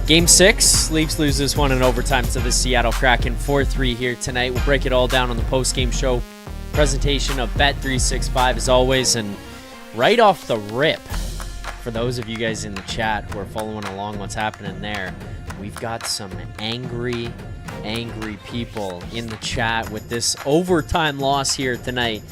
Game 6, Leafs lose this one in overtime to the Seattle Kraken 4-3 here tonight. We'll break it all down on the post-game show. Presentation of Bet365 as always, and right off the rip, for those of you guys in the chat who are following along what's happening there, we've got some angry people in the chat with this overtime loss here tonight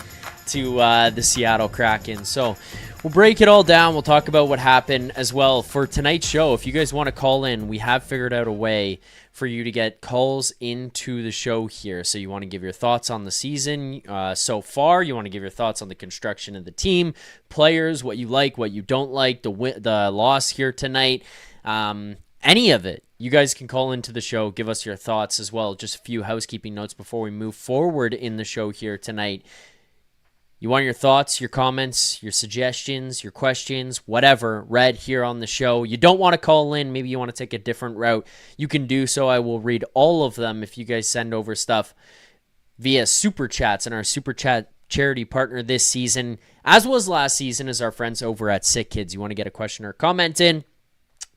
to the Seattle Kraken. So we'll break it all down. We'll talk about what happened as well. For tonight's show, if you guys want to call in, we have figured out a way for you to get calls into the show here. So you want to give your thoughts on the season so far. You want to give your thoughts on the construction of the team, players, what you like, what you don't like, the loss here tonight, any of it. You guys can call into the show, give us your thoughts as well. Just a few housekeeping notes before we move forward in the show here tonight. You want your thoughts, your comments, your suggestions, your questions, whatever, read here on the show. You don't want to call in. Maybe you want to take a different route. You can do so. I will read all of them if you guys send over stuff via Super Chats. And our Super Chat charity partner this season, as was last season, is our friends over at Sick Kids. You want to get a question or comment in,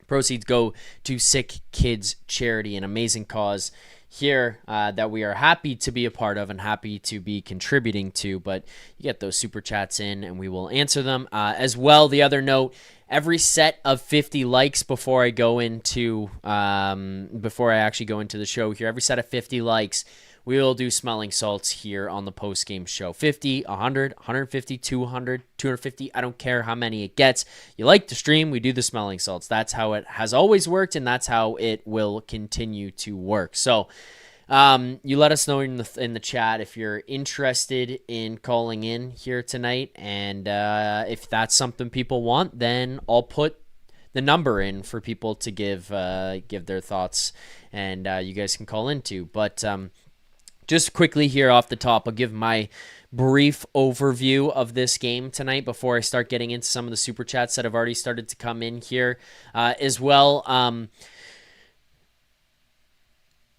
proceeds go to Sick Kids Charity, an amazing cause here that we are happy to be a part of and happy to be contributing to. But you get those super chats in and we will answer them as well. The other note, every set of 50 likes before I actually go into the show here, every set of 50 likes, we will do smelling salts here on the post-game show. 50, 100, 150, 200, 250. I don't care how many it gets. You like the stream, we do the smelling salts. That's how it has always worked, and that's how it will continue to work. So you let us know in the chat if you're interested in calling in here tonight. And if that's something people want, then I'll put the number in for people to give their thoughts, and you guys can call into. But just quickly here off the top, I'll give my brief overview of this game tonight before I start getting into some of the super chats that have already started to come in here as well.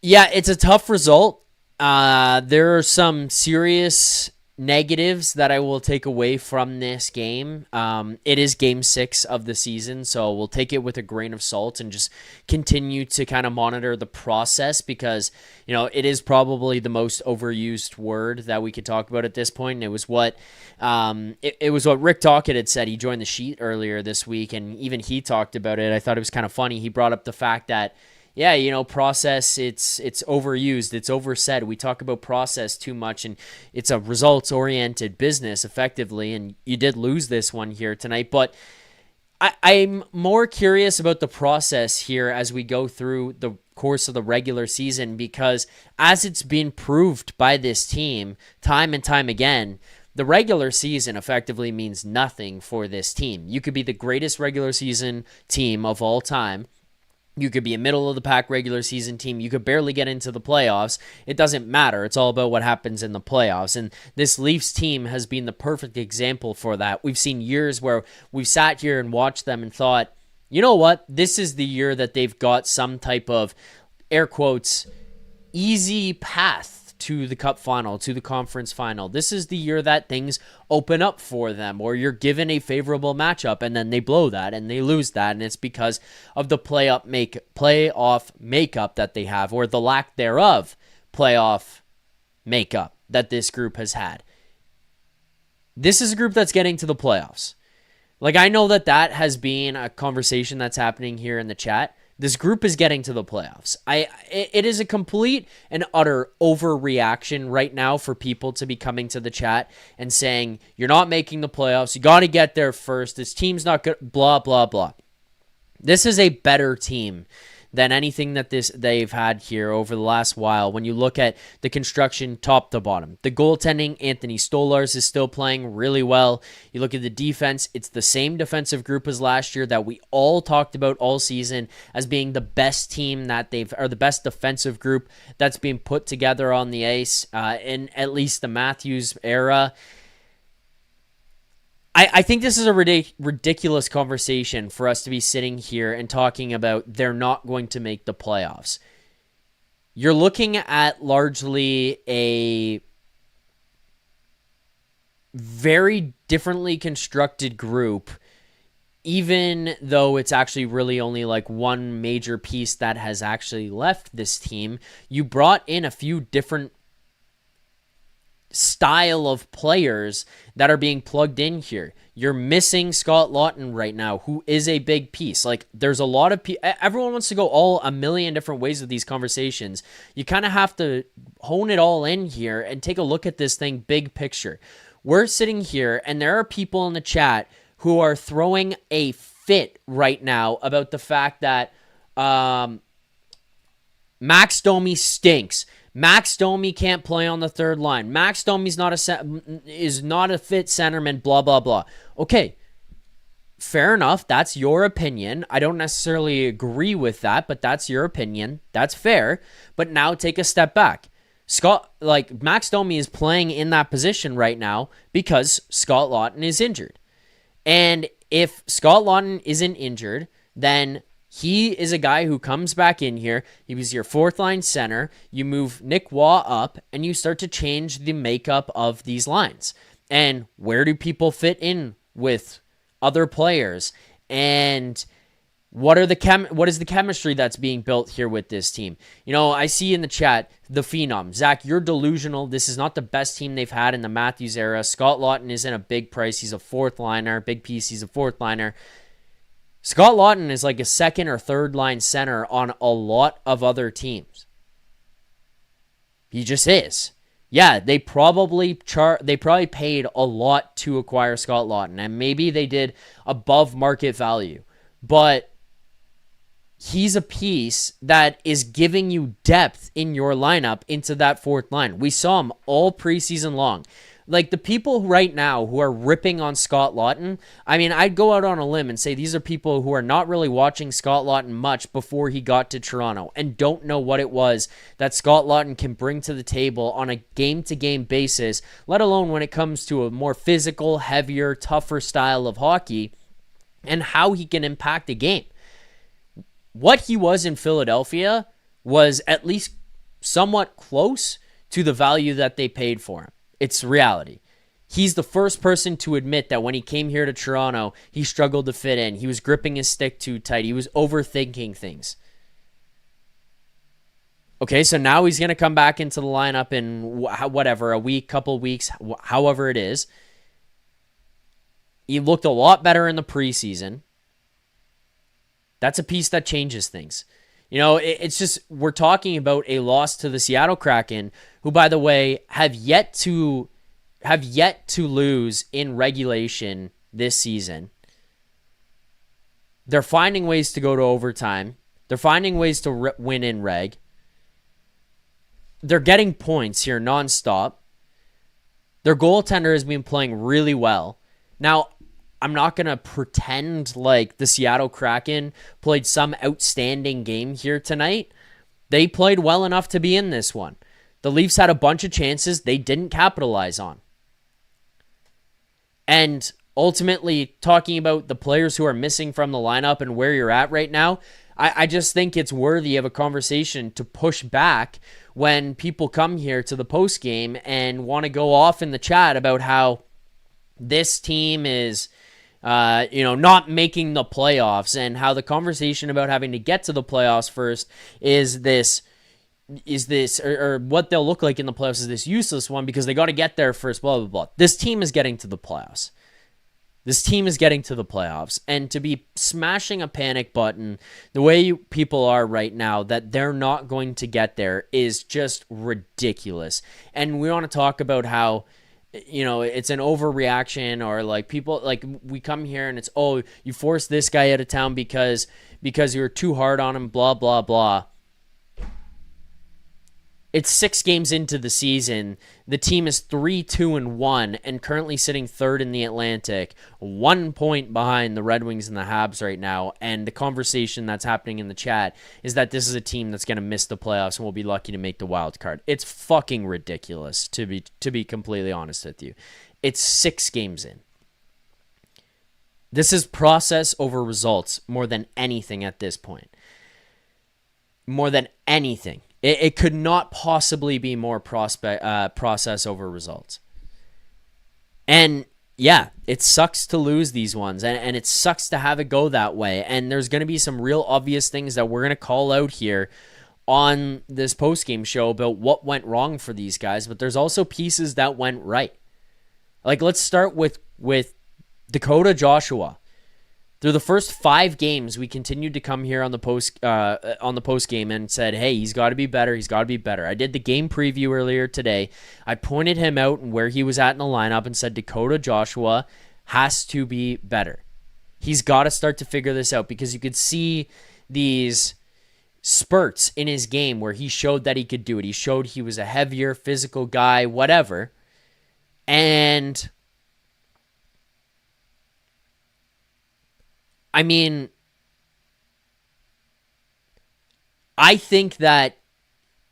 Yeah, it's a tough result. There are some serious negatives that I will take away from this game. It is game 6 of the season, so we'll take it with a grain of salt and just continue to kind of monitor the process, because it is probably the most overused word that we could talk about at this point. And it was what it was what Rick Tocchet had said. He joined the sheet earlier this week, and even he talked about it. I thought it was kind of funny. He brought up the fact that process, it's overused, it's oversaid. We talk about process too much, and it's a results-oriented business, effectively, and you did lose this one here tonight. But I'm more curious about the process here as we go through the course of the regular season, because as it's been proved by this team time and time again, the regular season effectively means nothing for this team. You could be the greatest regular season team of all time. You could be a middle-of-the-pack regular season team. You could barely get into the playoffs. It doesn't matter. It's all about what happens in the playoffs. And this Leafs team has been the perfect example for that. We've seen years where we've sat here and watched them and thought, you know what? This is the year that they've got some type of, air quotes, easy path to the cup final, to the conference final. This is the year that things open up for them, or you're given a favorable matchup and then they blow that and they lose that, and it's because of the playoff makeup that they have, or the lack thereof playoff makeup that this group has had. This is a group that's getting to the playoffs. Like, I know that has been a conversation that's happening here in the chat. This group is getting to the playoffs. It is a complete and utter overreaction right now for people to be coming to the chat and saying, you're not making the playoffs. You got to get there first. This team's not good, blah, blah, blah. This is a better team than anything that they've had here over the last while. When you look at the construction top to bottom, the goaltending, Anthony Stolarz is still playing really well. You look at the defense, it's the same defensive group as last year that we all talked about all season as being the best team or the best defensive group that's being put together on the ice in at least the Matthews era. I think this is a ridiculous conversation for us to be sitting here and talking about they're not going to make the playoffs. You're looking at largely a very differently constructed group even though it's actually really only like one major piece that has actually left this team, you brought in a few different style of players that are being plugged in here. You're missing Scott Laughton right now, who is a big piece. Like, there's a lot of people, everyone wants to go all a million different ways with these conversations. You kind of have to hone it all in here and take a look at this thing big picture. We're sitting here, and there are people in the chat who are throwing a fit right now about the fact that Max Domi stinks. Max Domi can't play on the third line. Max Domi's is not a fit centerman, blah, blah, blah. Okay, fair enough. That's your opinion. I don't necessarily agree with that, but that's your opinion. That's fair. But now take a step back. Max Domi is playing in that position right now because Scott Laughton is injured. And if Scott Laughton isn't injured, then he is a guy who comes back in here. He was your fourth line center. You move Nick Waugh up, and you start to change the makeup of these lines. And where do people fit in with other players? And what is the chemistry that's being built here with this team? You know, I see in the chat, the Phenom. Zach, you're delusional. This is not the best team they've had in the Matthews era. Scott Laughton isn't a big price. He's a fourth liner. Big piece. He's a fourth liner. Scott Laughton is like a second or third line center on a lot of other teams. He just is. Yeah, they probably paid a lot to acquire Scott Laughton, and maybe they did above market value. But he's a piece that is giving you depth in your lineup into that fourth line. We saw him all preseason long. Like, the people right now who are ripping on Scott Laughton, I mean, I'd go out on a limb and say these are people who are not really watching Scott Laughton much before he got to Toronto and don't know what it was that Scott Laughton can bring to the table on a game-to-game basis, let alone when it comes to a more physical, heavier, tougher style of hockey, and how he can impact a game. What he was in Philadelphia was at least somewhat close to the value that they paid for him. It's reality. He's the first person to admit that when he came here to Toronto, he struggled to fit in. He was gripping his stick too tight. He was overthinking things. Okay, so now he's going to come back into the lineup in whatever, a week, couple weeks, however it is. He looked a lot better in the preseason. That's a piece that changes things. You know, it's just, we're talking about a loss to the Seattle Kraken, who, by the way, have yet to lose in regulation this season. They're finding ways to go to overtime. They're finding ways to win in reg. They're getting points here nonstop. Their goaltender has been playing really well. Now, I'm not going to pretend like the Seattle Kraken played some outstanding game here tonight. They played well enough to be in this one. The Leafs had a bunch of chances they didn't capitalize on. And ultimately, talking about the players who are missing from the lineup and where you're at right now, I just think it's worthy of a conversation to push back when people come here to the postgame and want to go off in the chat about how this team is not making the playoffs, and how the conversation about having to get to the playoffs first is this, or what they'll look like in the playoffs is this useless one because they got to get there first, blah, blah, blah. This team is getting to the playoffs. This team is getting to the playoffs, and to be smashing a panic button the way people are right now that they're not going to get there is just ridiculous. And we want to talk about how, you know, it's an overreaction, or like people, like we come here and it's, oh, you forced this guy out of town because you were too hard on him, blah, blah, blah. It's 6 games into the season. The team is 3-2-1 and currently sitting third in the Atlantic, 1 point behind the Red Wings and the Habs right now. And the conversation that's happening in the chat is that this is a team that's going to miss the playoffs and will be lucky to make the wild card. It's fucking ridiculous, to be completely honest with you. It's 6 games in. This is process over results more than anything at this point. More than anything. It could not possibly be more process over results. And Yeah, it sucks to lose these ones, and it sucks to have it go that way. And there's going to be some real obvious things that we're going to call out here on this postgame show about what went wrong for these guys, but there's also pieces that went right. Like, let's start with Dakota Joshua. Through the first 5 games, we continued to come here on the post game and said, hey, he's got to be better. He's got to be better. I did the game preview earlier today. I pointed him out and where he was at in the lineup and said Dakota Joshua has to be better. He's got to start to figure this out, because you could see these spurts in his game where he showed that he could do it. He showed he was a heavier, physical guy, whatever. And I mean, I think that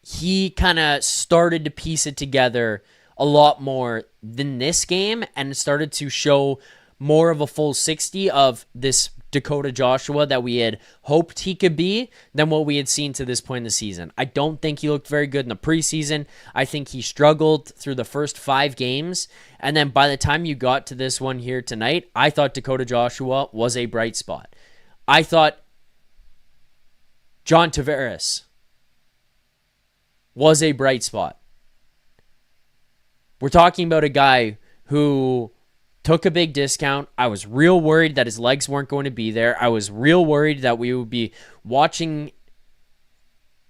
he kind of started to piece it together a lot more than this game and started to show more of a full 60 of this Dakota Joshua that we had hoped he could be than what we had seen to this point in the season. I don't think he looked very good in the preseason. I think he struggled through the first 5 games. And then by the time you got to this one here tonight, I thought Dakota Joshua was a bright spot. I thought John Tavares was a bright spot. We're talking about a guy who took a big discount. I was real worried that his legs weren't going to be there. I was real worried that we would be watching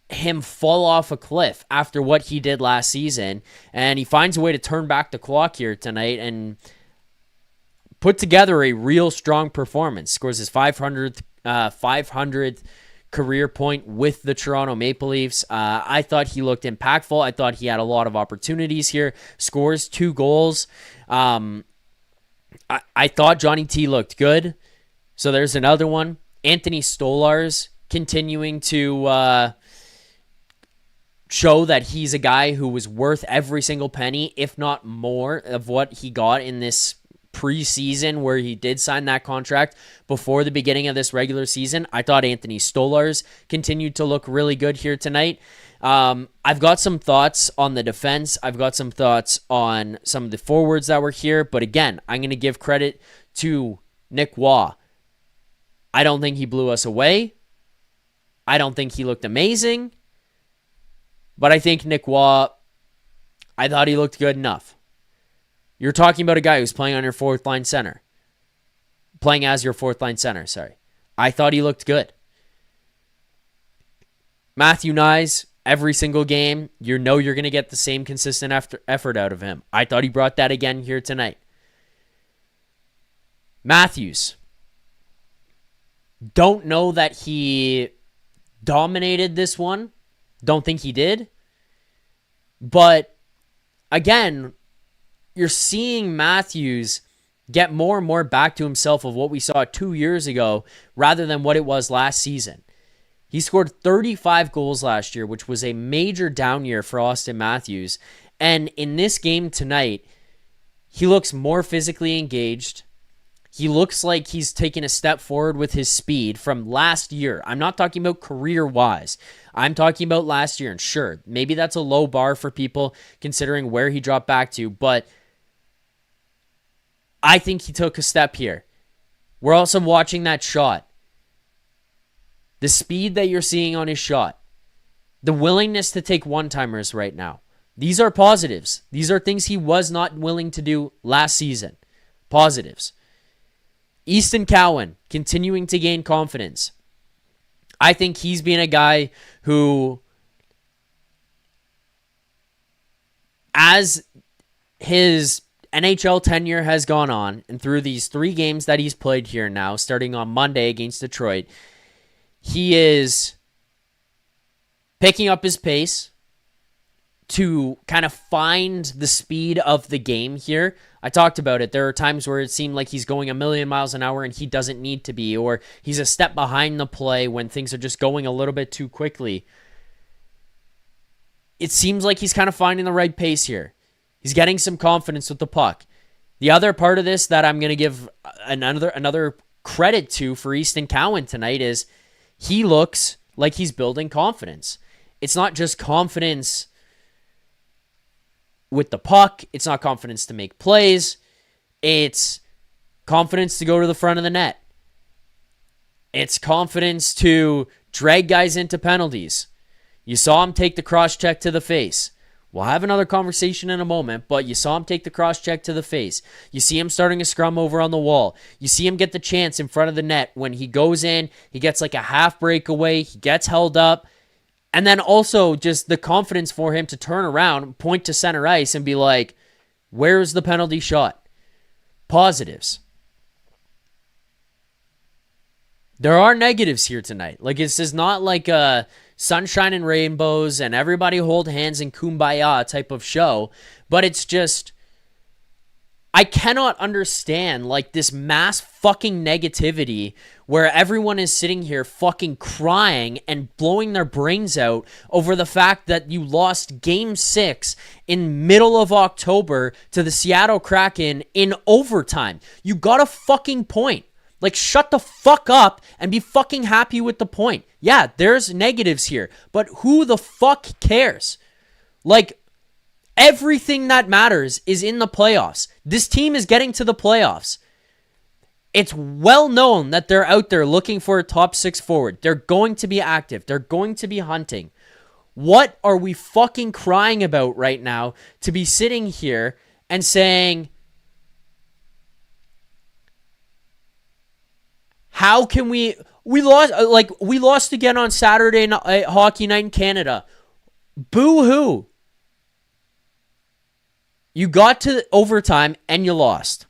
him fall off a cliff after what he did last season. And he finds a way to turn back the clock here tonight and put together a real strong performance. Scores his 500th career point with the Toronto Maple Leafs. I thought he looked impactful. I thought he had a lot of opportunities here. Scores 2 goals. I thought Johnny T looked good. So there's another one. Anthony Stolarz continuing to show that he's a guy who was worth every single penny, if not more, of what he got in this preseason where he did sign that contract before the beginning of this regular season. I thought Anthony Stolarz continued to look really good here tonight. I've got some thoughts on the defense. I've got some thoughts on some of the forwards that were here. But again, I'm going to give credit to Nick Waugh. I don't think he blew us away. I don't think he looked amazing. But I think Nick Waugh, I thought he looked good enough. You're talking about a guy who's playing on your fourth line center. Playing as your fourth line center, sorry. I thought he looked good. Matthew Knies, every single game, you know you're going to get the same consistent effort out of him. I thought he brought that again here tonight. Matthews. Don't know that he dominated this one. Don't think he did. But again, you're seeing Matthews get more and more back to himself of what we saw 2 years ago rather than what it was last season. He scored 35 goals last year, which was a major down year for Auston Matthews. And in this game tonight, he looks more physically engaged. He looks like he's taken a step forward with his speed from last year. I'm not talking about career-wise. I'm talking about last year. And sure, maybe that's a low bar for people considering where he dropped back to, but I think he took a step here. We're also watching that shot. The speed that you're seeing on his shot. The willingness to take one-timers right now. These are positives. These are things he was not willing to do last season. Positives. Easton Cowan continuing to gain confidence. I think he's been a guy who, as his NHL tenure has gone on, and through these 3 games that he's played here now, starting on Monday against Detroit, he is picking up his pace to kind of find the speed of the game here. I talked about it. There are times where it seemed like he's going a million miles an hour and he doesn't need to be, or he's a step behind the play when things are just going a little bit too quickly. It seems like he's kind of finding the right pace here. He's getting some confidence with the puck. The other part of this that I'm going to give another credit to for Easton Cowan tonight is he looks like he's building confidence. It's not just confidence with the puck. It's not confidence to make plays. It's confidence to go to the front of the net. It's confidence to drag guys into penalties. You saw him take the cross-check to the face. We'll have another conversation in a moment, but you saw him take the cross-check to the face. You see him starting a scrum over on the wall. You see him get the chance in front of the net. When he goes in, he gets like a half breakaway. He gets held up. And then also just the confidence for him to turn around, point to center ice, and be like, where's the penalty shot? Positives. There are negatives here tonight. Like, this is not like a sunshine and rainbows and everybody hold hands and kumbaya type of show, but it's just, I cannot understand like this mass fucking negativity where everyone is sitting here fucking crying and blowing their brains out over the fact that you lost Game 6 in middle of October to the Seattle Kraken in overtime. You got a fucking point. Like, shut the fuck up and be fucking happy with the point. Yeah, there's negatives here, but who the fuck cares? Like, everything that matters is in the playoffs. This team is getting to the playoffs. It's well known that they're out there looking for a top 6 forward. They're going to be active. They're going to be hunting. What are we fucking crying about right now to be sitting here and saying, how can we lost again on Saturday hockey night in Canada. Boo-hoo. You got to overtime and you lost.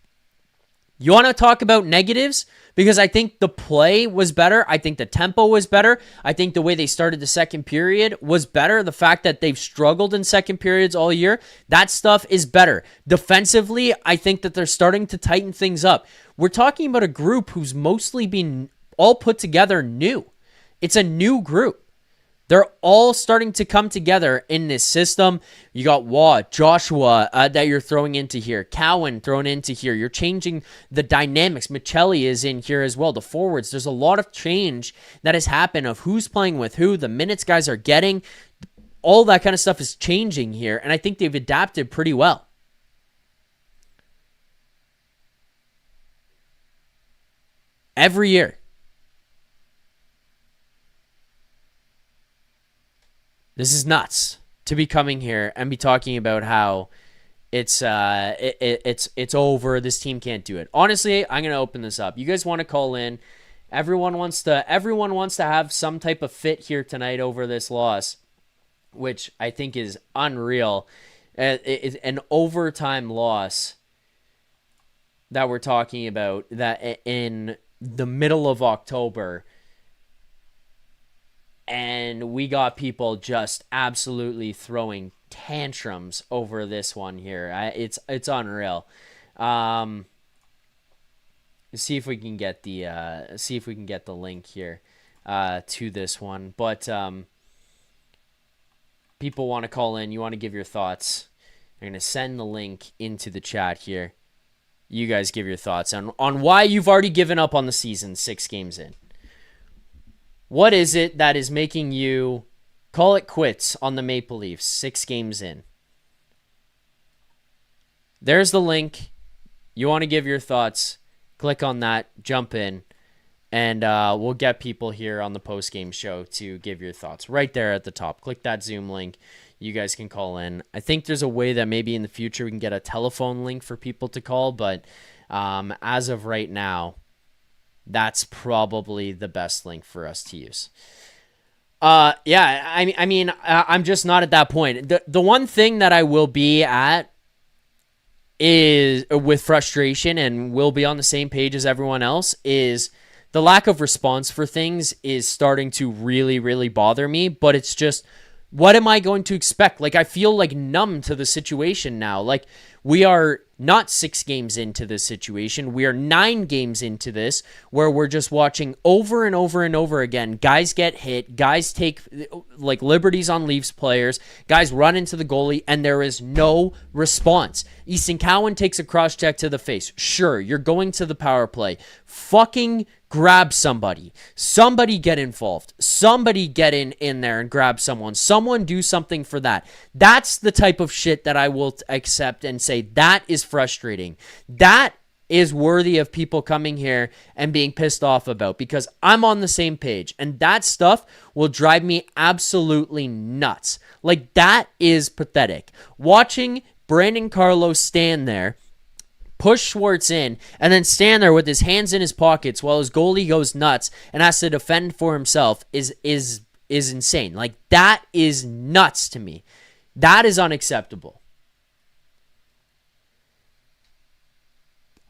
You want to talk about negatives? Because I think the play was better. I think the tempo was better. I think the way they started the second period was better. The fact that they've struggled in second periods all year, that stuff is better. Defensively, I think that they're starting to tighten things up. We're talking about a group who's mostly been all put together new. It's a new group. They're all starting to come together in this system. You got Waugh, Joshua that you're throwing into here. Cowan thrown into here. You're changing the dynamics. Maccelli is in here as well. The forwards. There's a lot of change that has happened of who's playing with who. The minutes guys are getting. All that kind of stuff is changing here. And I think they've adapted pretty well. Every year. This is nuts to be coming here and be talking about how it's over. This team can't do it. Honestly, I'm gonna open this up. You guys want to call in? Everyone wants to have some type of fit here tonight over this loss, which I think is unreal. It's an overtime loss that we're talking about. That in the middle of October. And we got people just absolutely throwing tantrums over this one here. It's unreal. See if we can get the link here to this one. But people want to call in. You want to give your thoughts. I'm gonna send the link into the chat here. You guys give your thoughts on why you've already given up on the season 6 games in. What is it that is making you call it quits on the Maple Leafs 6 games in? There's the link. You want to give your thoughts, click on that, jump in, and we'll get people here on the post-game show to give your thoughts. Right there at the top. Click that Zoom link. You guys can call in. I think there's a way that maybe in the future we can get a telephone link for people to call, but as of right now, that's probably the best link for us to use. Yeah, I mean, I'm just not at that point. The one thing that I will be at is with frustration and will be on the same page as everyone else is the lack of response for things is starting to really, really bother me. But it's just, what am I going to expect? Like, I feel like numb to the situation now. Like, we are not 6 games into this situation. We are 9 games into this where we're just watching over and over and over again. Guys get hit. Guys take like liberties on Leafs players. Guys run into the goalie and there is no response. Easton Cowan takes a cross check to the face. Sure, you're going to the power play. Fucking grab somebody. Somebody get involved. Somebody get in there and grab someone. Someone do something for that. That's the type of shit that I will accept and say that is frustrating. That is worthy of people coming here and being pissed off about, because I'm on the same page, and that stuff will drive me absolutely nuts. Like, that is pathetic. Watching Brandon Carlo stand there, push Schwartz in, and then stand there with his hands in his pockets while his goalie goes nuts and has to defend for himself is insane. Like, that is nuts to me. That is unacceptable.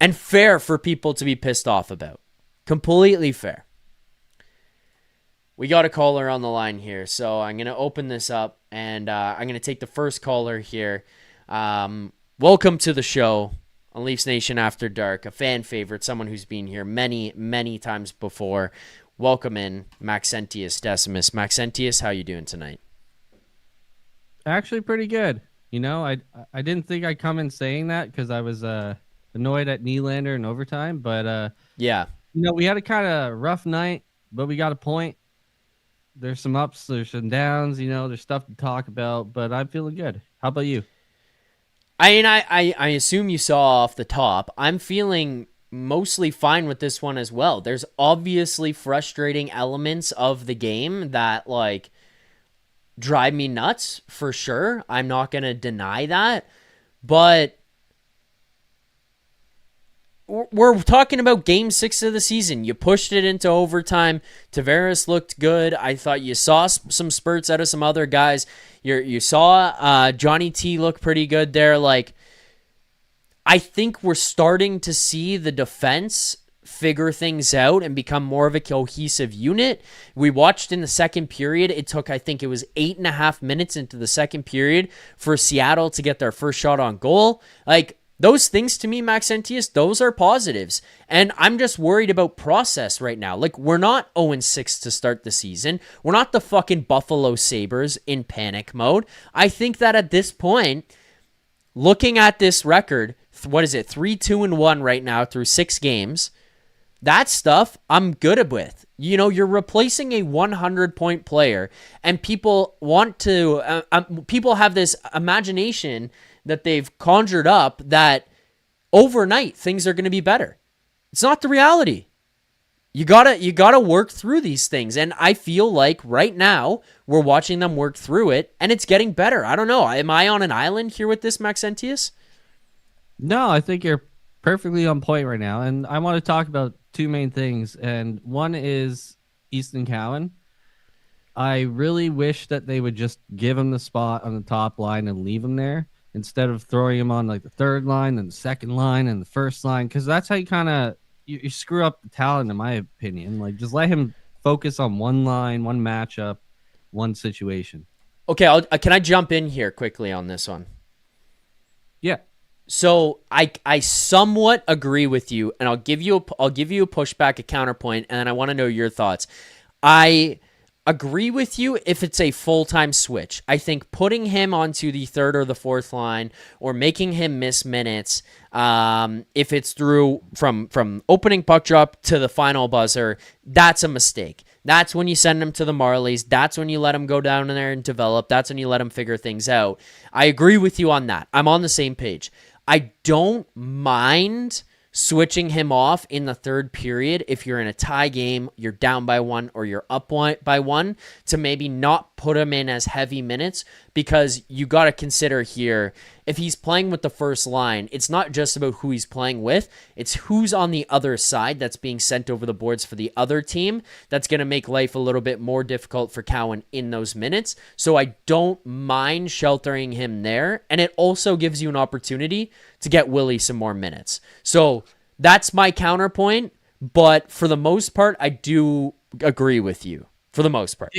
And fair for people to be pissed off about. Completely fair. We got a caller on the line here, so I'm going to open this up, and I'm going to take the first caller here. Welcome to the show on Leafs Nation After Dark, a fan favorite, someone who's been here many, many times before. Welcome in, Maxentius Decimus. Maxentius, how you doing tonight? Actually, pretty good. You know, I didn't think I'd come in saying that because I was annoyed at Nylander in overtime, but yeah, you know, we had a kind of rough night, but we got a point. There's some ups, there's some downs. You know, there's stuff to talk about, but I'm feeling good. How about you? I mean, I assume you saw off the top. I'm feeling mostly fine with this one as well. There's obviously frustrating elements of the game that, like, drive me nuts for sure. I'm not going to deny that. But we're talking about game 6 of the season. You pushed it into overtime. Tavares looked good. I thought you saw some spurts out of some other guys. You saw Johnny T look pretty good there. Like, I think we're starting to see the defense figure things out and become more of a cohesive unit. We watched in the second period. It took, I think it was 8.5 minutes into the second period for Seattle to get their first shot on goal. Like, those things to me, Maxentius, those are positives. And I'm just worried about process right now. Like, we're not 0-6 to start the season. We're not the fucking Buffalo Sabres in panic mode. I think that at this point, looking at this record, what is it, 3-2-1 right now through 6 games, that stuff I'm good with. You know, you're replacing a 100-point player, and people want to, people have this imagination that they've conjured up that overnight things are going to be better. It's not the reality. You gotta work through these things, and I feel like right now we're watching them work through it, and it's getting better. I don't know. Am I on an island here with this, Maxentius? No, I think you're perfectly on point right now, and I want to talk about two main things, and one is Easton Cowan. I really wish that they would just give him the spot on the top line and leave him there, instead of throwing him on like the third line and the second line and the first line, because that's how you kind of you screw up the talent, in my opinion. Like, just let him focus on one line, one matchup, one situation. Okay, can I jump in here quickly on this one? Yeah. So I somewhat agree with you, and I'll give you a pushback, a counterpoint, and then I want to know your thoughts. I agree with you if it's a full-time switch. I think putting him onto the third or the fourth line, or making him miss minutes, if it's through from opening puck drop to the final buzzer, that's a mistake. That's when you send him to the Marlies. That's when you let him go down in there and develop. That's when you let him figure things out. I agree with you on that. I'm on the same page. I don't mind switching him off in the third period if you're in a tie game, you're down by 1, or you're up by 1, to maybe not put him in as heavy minutes, because you got to consider here, if he's playing with the first line, it's not just about who he's playing with, it's who's on the other side that's being sent over the boards for the other team. That's going to make life a little bit more difficult for Cowan in those minutes. So I don't mind sheltering him there, and it also gives you an opportunity to get Willie some more minutes. So that's my counterpoint, but for the most part, I do agree with you, for the most part.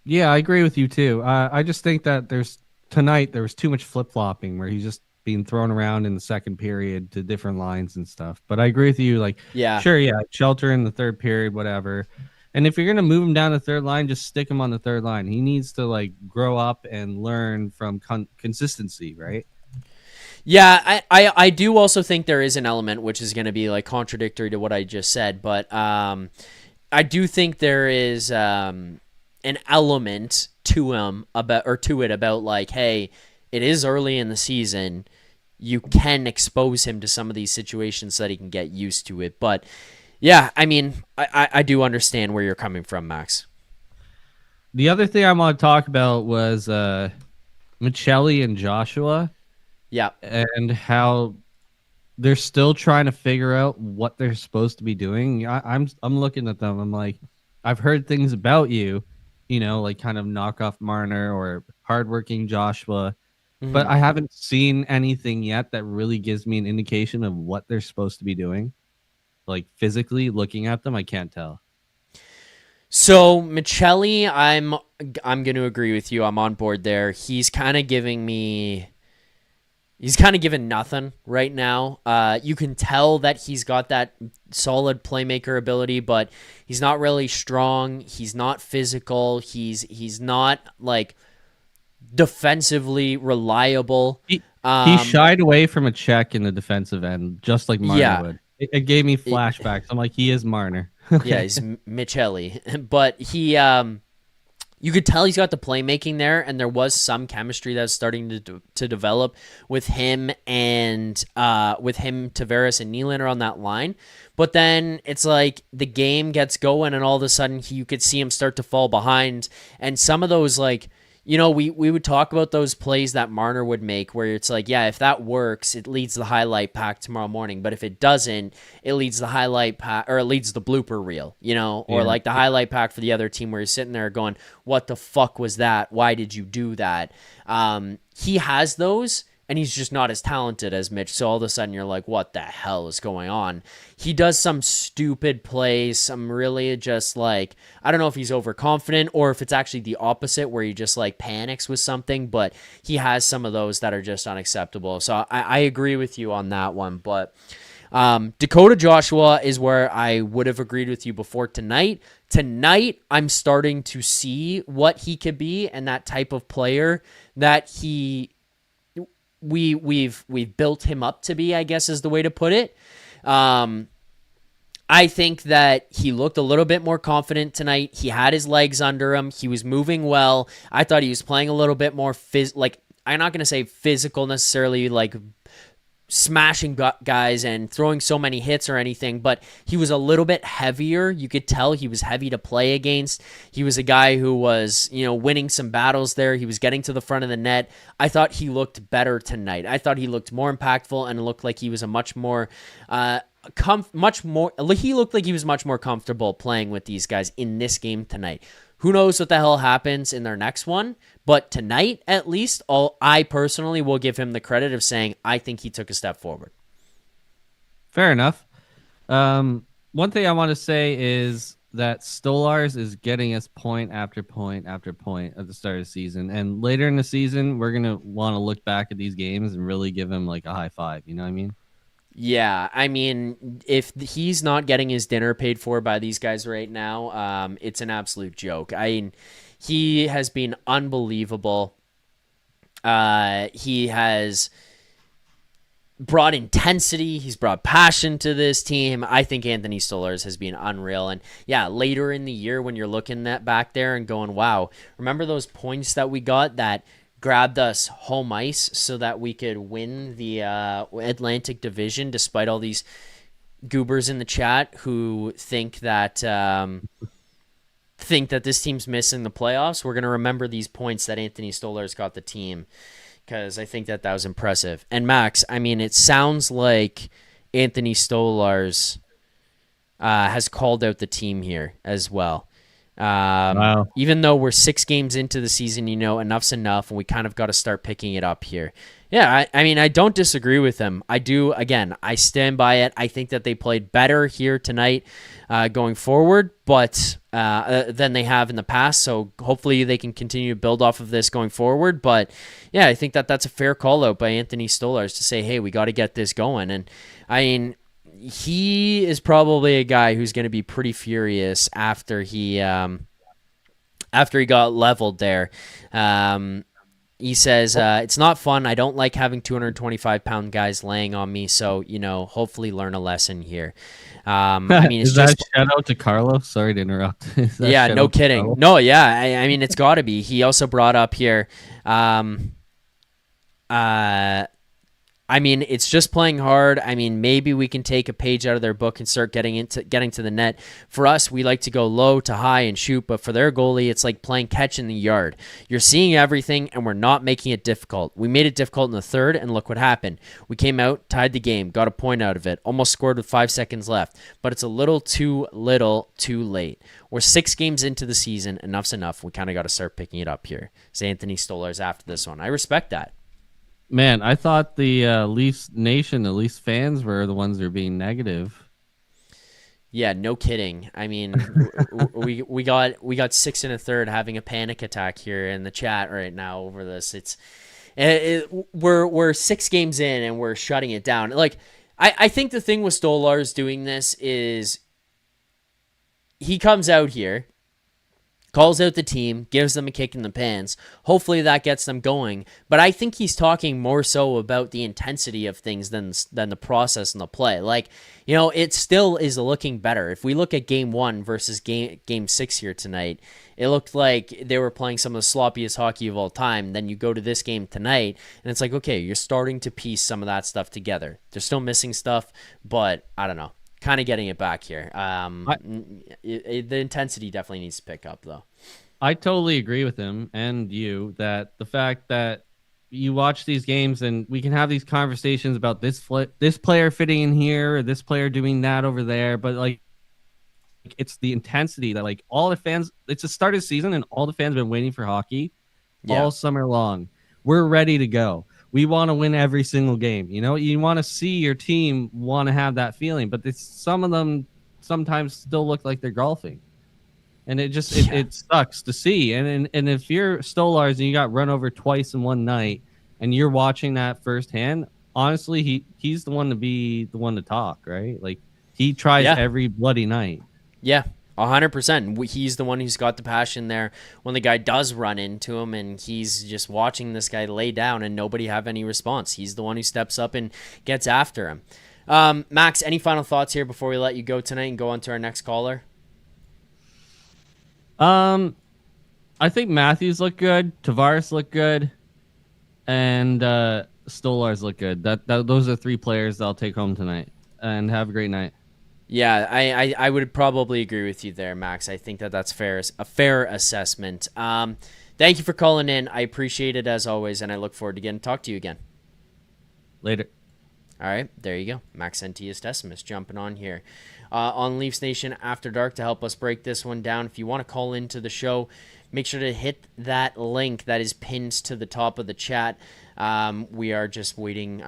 Yeah, I agree with you too. I just think that there was too much flip-flopping where he's just being thrown around in the second period to different lines and stuff. But I agree with you. Like, yeah, sure, yeah, shelter in the third period, whatever. And if you're going to move him down the third line, just stick him on the third line. He needs to, like, grow up and learn from consistency, right? Yeah, I do also think there is an element which is going to be, like, contradictory to what I just said, but I do think there is an element to it about, like, hey, it is early in the season. you can expose him to some of these situations so that he can get used to it. But yeah, I mean, I do understand where you're coming from, Max. The other thing I want to talk about was Maccelli and Joshua. Yeah. And how they're still trying to figure out what they're supposed to be doing. I'm looking at them. I'm like, I've heard things about you, like kind of knock off Marner or hardworking Joshua, but I haven't seen anything yet that really gives me an indication of what they're supposed to be doing. Like physically looking at them, I can't tell. So Maccelli, I'm going to agree with you. I'm on board there. He's kind of giving nothing right now. You can tell that he's got that solid playmaker ability, but he's not really strong. He's not physical. He's not like defensively reliable. He shied away from a check in the defensive end, just like Marner would. It gave me flashbacks. I'm like, he is Marner. Yeah, he's Maccelli, but he. You could tell he's got the playmaking there, and there was some chemistry that's starting to develop with him and Tavares and Nylander on that line. But then it's like the game gets going, and all of a sudden you could see him start to fall behind. And some of those, like, we would talk about those plays that Marner would make where it's like, yeah, if that works, it leads the highlight pack tomorrow morning. But if it doesn't, it leads the highlight pack, or it leads the blooper reel, or like the highlight pack for the other team where you're sitting there going, what the fuck was that? Why did you do that? He has those, and he's just not as talented as Mitch. So all of a sudden you're like, what the hell is going on? He does some stupid plays, some really just like, I don't know if he's overconfident or if it's actually the opposite where he just like panics with something, but he has some of those that are just unacceptable. So I agree with you on that one. But Dakota Joshua is where I would have agreed with you before tonight. Tonight, I'm starting to see what he could be and that type of player that we've built him up to be, I guess is the way to put it. I think that he looked a little bit more confident tonight. He had his legs under him. He was moving well. I thought he was playing a little bit more I'm not going to say physical necessarily, like smashing guys and throwing so many hits or anything, but he was a little bit heavier. You could tell he was heavy to play against. He was a guy who was, winning some battles there. He was getting to the front of the net. I thought he looked better tonight. I thought he looked more impactful and looked like he was a much more, he looked like he was much more comfortable playing with these guys in this game tonight. Who knows what the hell happens in their next one? But tonight, at least, I personally will give him the credit of saying I think he took a step forward. Fair enough. One thing I want to say is that Stolarz is getting us point after point after point at the start of the season. And later in the season, we're going to want to look back at these games and really give him like a high five. You know what I mean? Yeah, I mean, if he's not getting his dinner paid for by these guys right now, it's an absolute joke. I mean, he has been unbelievable. He has brought intensity. He's brought passion to this team. I think Anthony Stolarz has been unreal. And yeah, later in the year when you're looking back there and going, wow, remember those points that we got that grabbed us home ice so that we could win the Atlantic Division despite all these goobers in the chat who think that this team's missing the playoffs. We're going to remember these points that Anthony Stolarz got the team because I think that was impressive. And Max, I mean, it sounds like Anthony Stolarz has called out the team here as well. Wow. Even though we're 6 games into the season, enough's enough, and we kind of got to start picking it up here. Yeah, I mean, I don't disagree with him. I do. Again, I stand by it. I think that they played better here tonight going forward, but than they have in the past. So hopefully they can continue to build off of this going forward. But yeah, I think that that's a fair call out by Anthony Stolarz to say, hey, we got to get this going. And I mean, he is probably a guy who's going to be pretty furious after he got leveled there. He says, it's not fun. I don't like having 225-pound guys laying on me. So, hopefully learn a lesson here. I mean, it's is that just shout out to Carlos? Sorry to interrupt. Yeah, no kidding. No, yeah. I mean, it's got to be. He also brought up here, I mean, it's just playing hard. I mean, maybe we can take a page out of their book and start getting to the net. For us, we like to go low to high and shoot, but for their goalie, it's like playing catch in the yard. You're seeing everything, and we're not making it difficult. We made it difficult in the third, and look what happened. We came out, tied the game, got a point out of it, almost scored with 5 seconds left, but it's a little, too late. We're 6 games into the season. Enough's enough. We kind of got to start picking it up here. Say Anthony Stolarz after this one. I respect that. Man, I thought the Leafs Nation, the Leafs fans, were the ones that are being negative. Yeah, no kidding. I mean, we got 6 1/3 having a panic attack here in the chat right now over this. We're 6 games in and we're shutting it down. Like, I think the thing with Stolarz doing this is he comes out here, calls out the team, gives them a kick in the pants. Hopefully that gets them going. But I think he's talking more so about the intensity of things than the process and the play. Like, it still is looking better. If we look at game 1 versus game 6 here tonight, it looked like they were playing some of the sloppiest hockey of all time. Then you go to this game tonight, and it's like, okay, you're starting to piece some of that stuff together. They're still missing stuff, but I don't know. Kind of getting it back here. The intensity definitely needs to pick up, though. I totally agree with him and you that the fact that you watch these games and we can have these conversations about this player fitting in here or this player doing that over there, but like it's the intensity that like all the fans. It's the start of the season and all the fans have been waiting for hockey all summer long. We're ready to go. We want to win every single game. You want to see your team want to have that feeling, but some of them sometimes still look like they're golfing. And it just it sucks to see. And if you're Stolarz and you got run over twice in one night and you're watching that firsthand, honestly, he's the one to be the one to talk, right? Like he tries every bloody night. Yeah. 100%. He's the one who's got the passion there when the guy does run into him and he's just watching this guy lay down and nobody have any response. He's the one who steps up and gets after him. Max, any final thoughts here before we let you go tonight and go on to our next caller? I think Matthews looked good, Tavares looked good, and Stolarz looked good. Those are 3 players that I'll take home tonight. And have a great night. Yeah, I would probably agree with you there, Max. I think that's a fair assessment. Thank you for calling in. I appreciate it as always, and I look forward to getting to talk to you again. Later. All right, there you go. Maxentius Decimus jumping on here on Leafs Nation After Dark to help us break this one down. If you want to call into the show, make sure to hit that link that is pinned to the top of the chat. We are just waiting.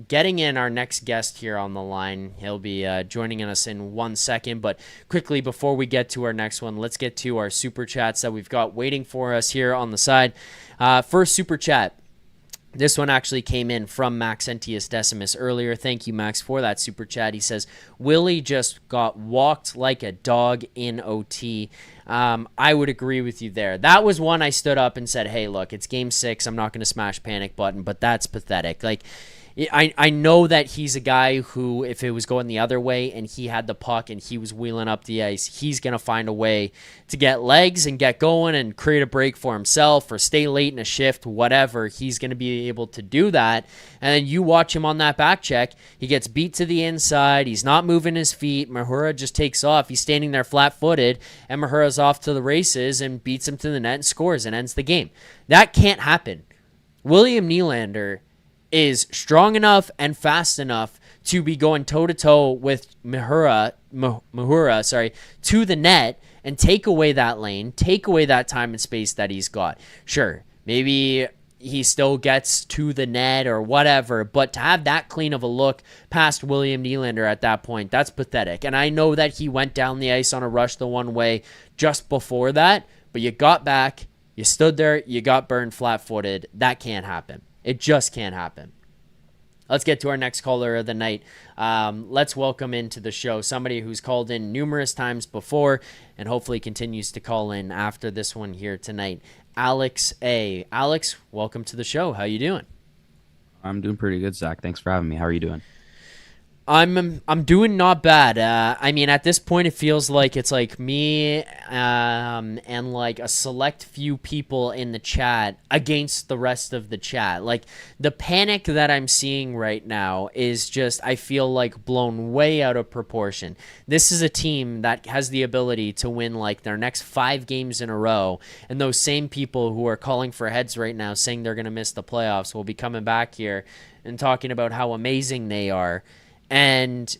Getting in our next guest here on the line. He'll be joining us in 1 second, but quickly before we get to our next one, let's get to our super chats that we've got waiting for us here on the side. First super chat. This one actually came in from Maxentius Decimus earlier. Thank you, Max, for that super chat. He says, Willie just got walked like a dog in OT. I would agree with you there. That was one I stood up and said, hey, look, it's game 6. I'm not going to smash panic button, but that's pathetic. Like, I know that he's a guy who, if it was going the other way and he had the puck and he was wheeling up the ice, he's going to find a way to get legs and get going and create a break for himself or stay late in a shift, whatever. He's going to be able to do that. And then you watch him on that back check. He gets beat to the inside. He's not moving his feet. Mahura just takes off. He's standing there flat-footed, and Mahura's off to the races and beats him to the net and scores and ends the game. That can't happen. William Nylander is strong enough and fast enough to be going toe-to-toe with Mahura, to the net and take away that lane, take away that time and space that he's got. Sure, maybe he still gets to the net or whatever, but to have that clean of a look past William Nylander at that point, that's pathetic. And I know that he went down the ice on a rush the one way just before that, but you got back, you stood there, you got burned flat-footed. That can't happen. It just can't happen. Let's get to our next caller of the night. Let's welcome into the show somebody who's called in numerous times before and hopefully continues to call in after this one here tonight. Alex A. Alex, welcome to the show. How you doing? I'm doing pretty good, Zach. Thanks for having me. How are you doing? I'm doing not bad. I mean, at this point, it feels like it's like me and like a select few people in the chat against the rest of the chat. Like the panic that I'm seeing right now is just, I feel like, blown way out of proportion. This is a team that has the ability to win like their next 5 games in a row, and those same people who are calling for heads right now, saying they're going to miss the playoffs, will be coming back here and talking about how amazing they are. And,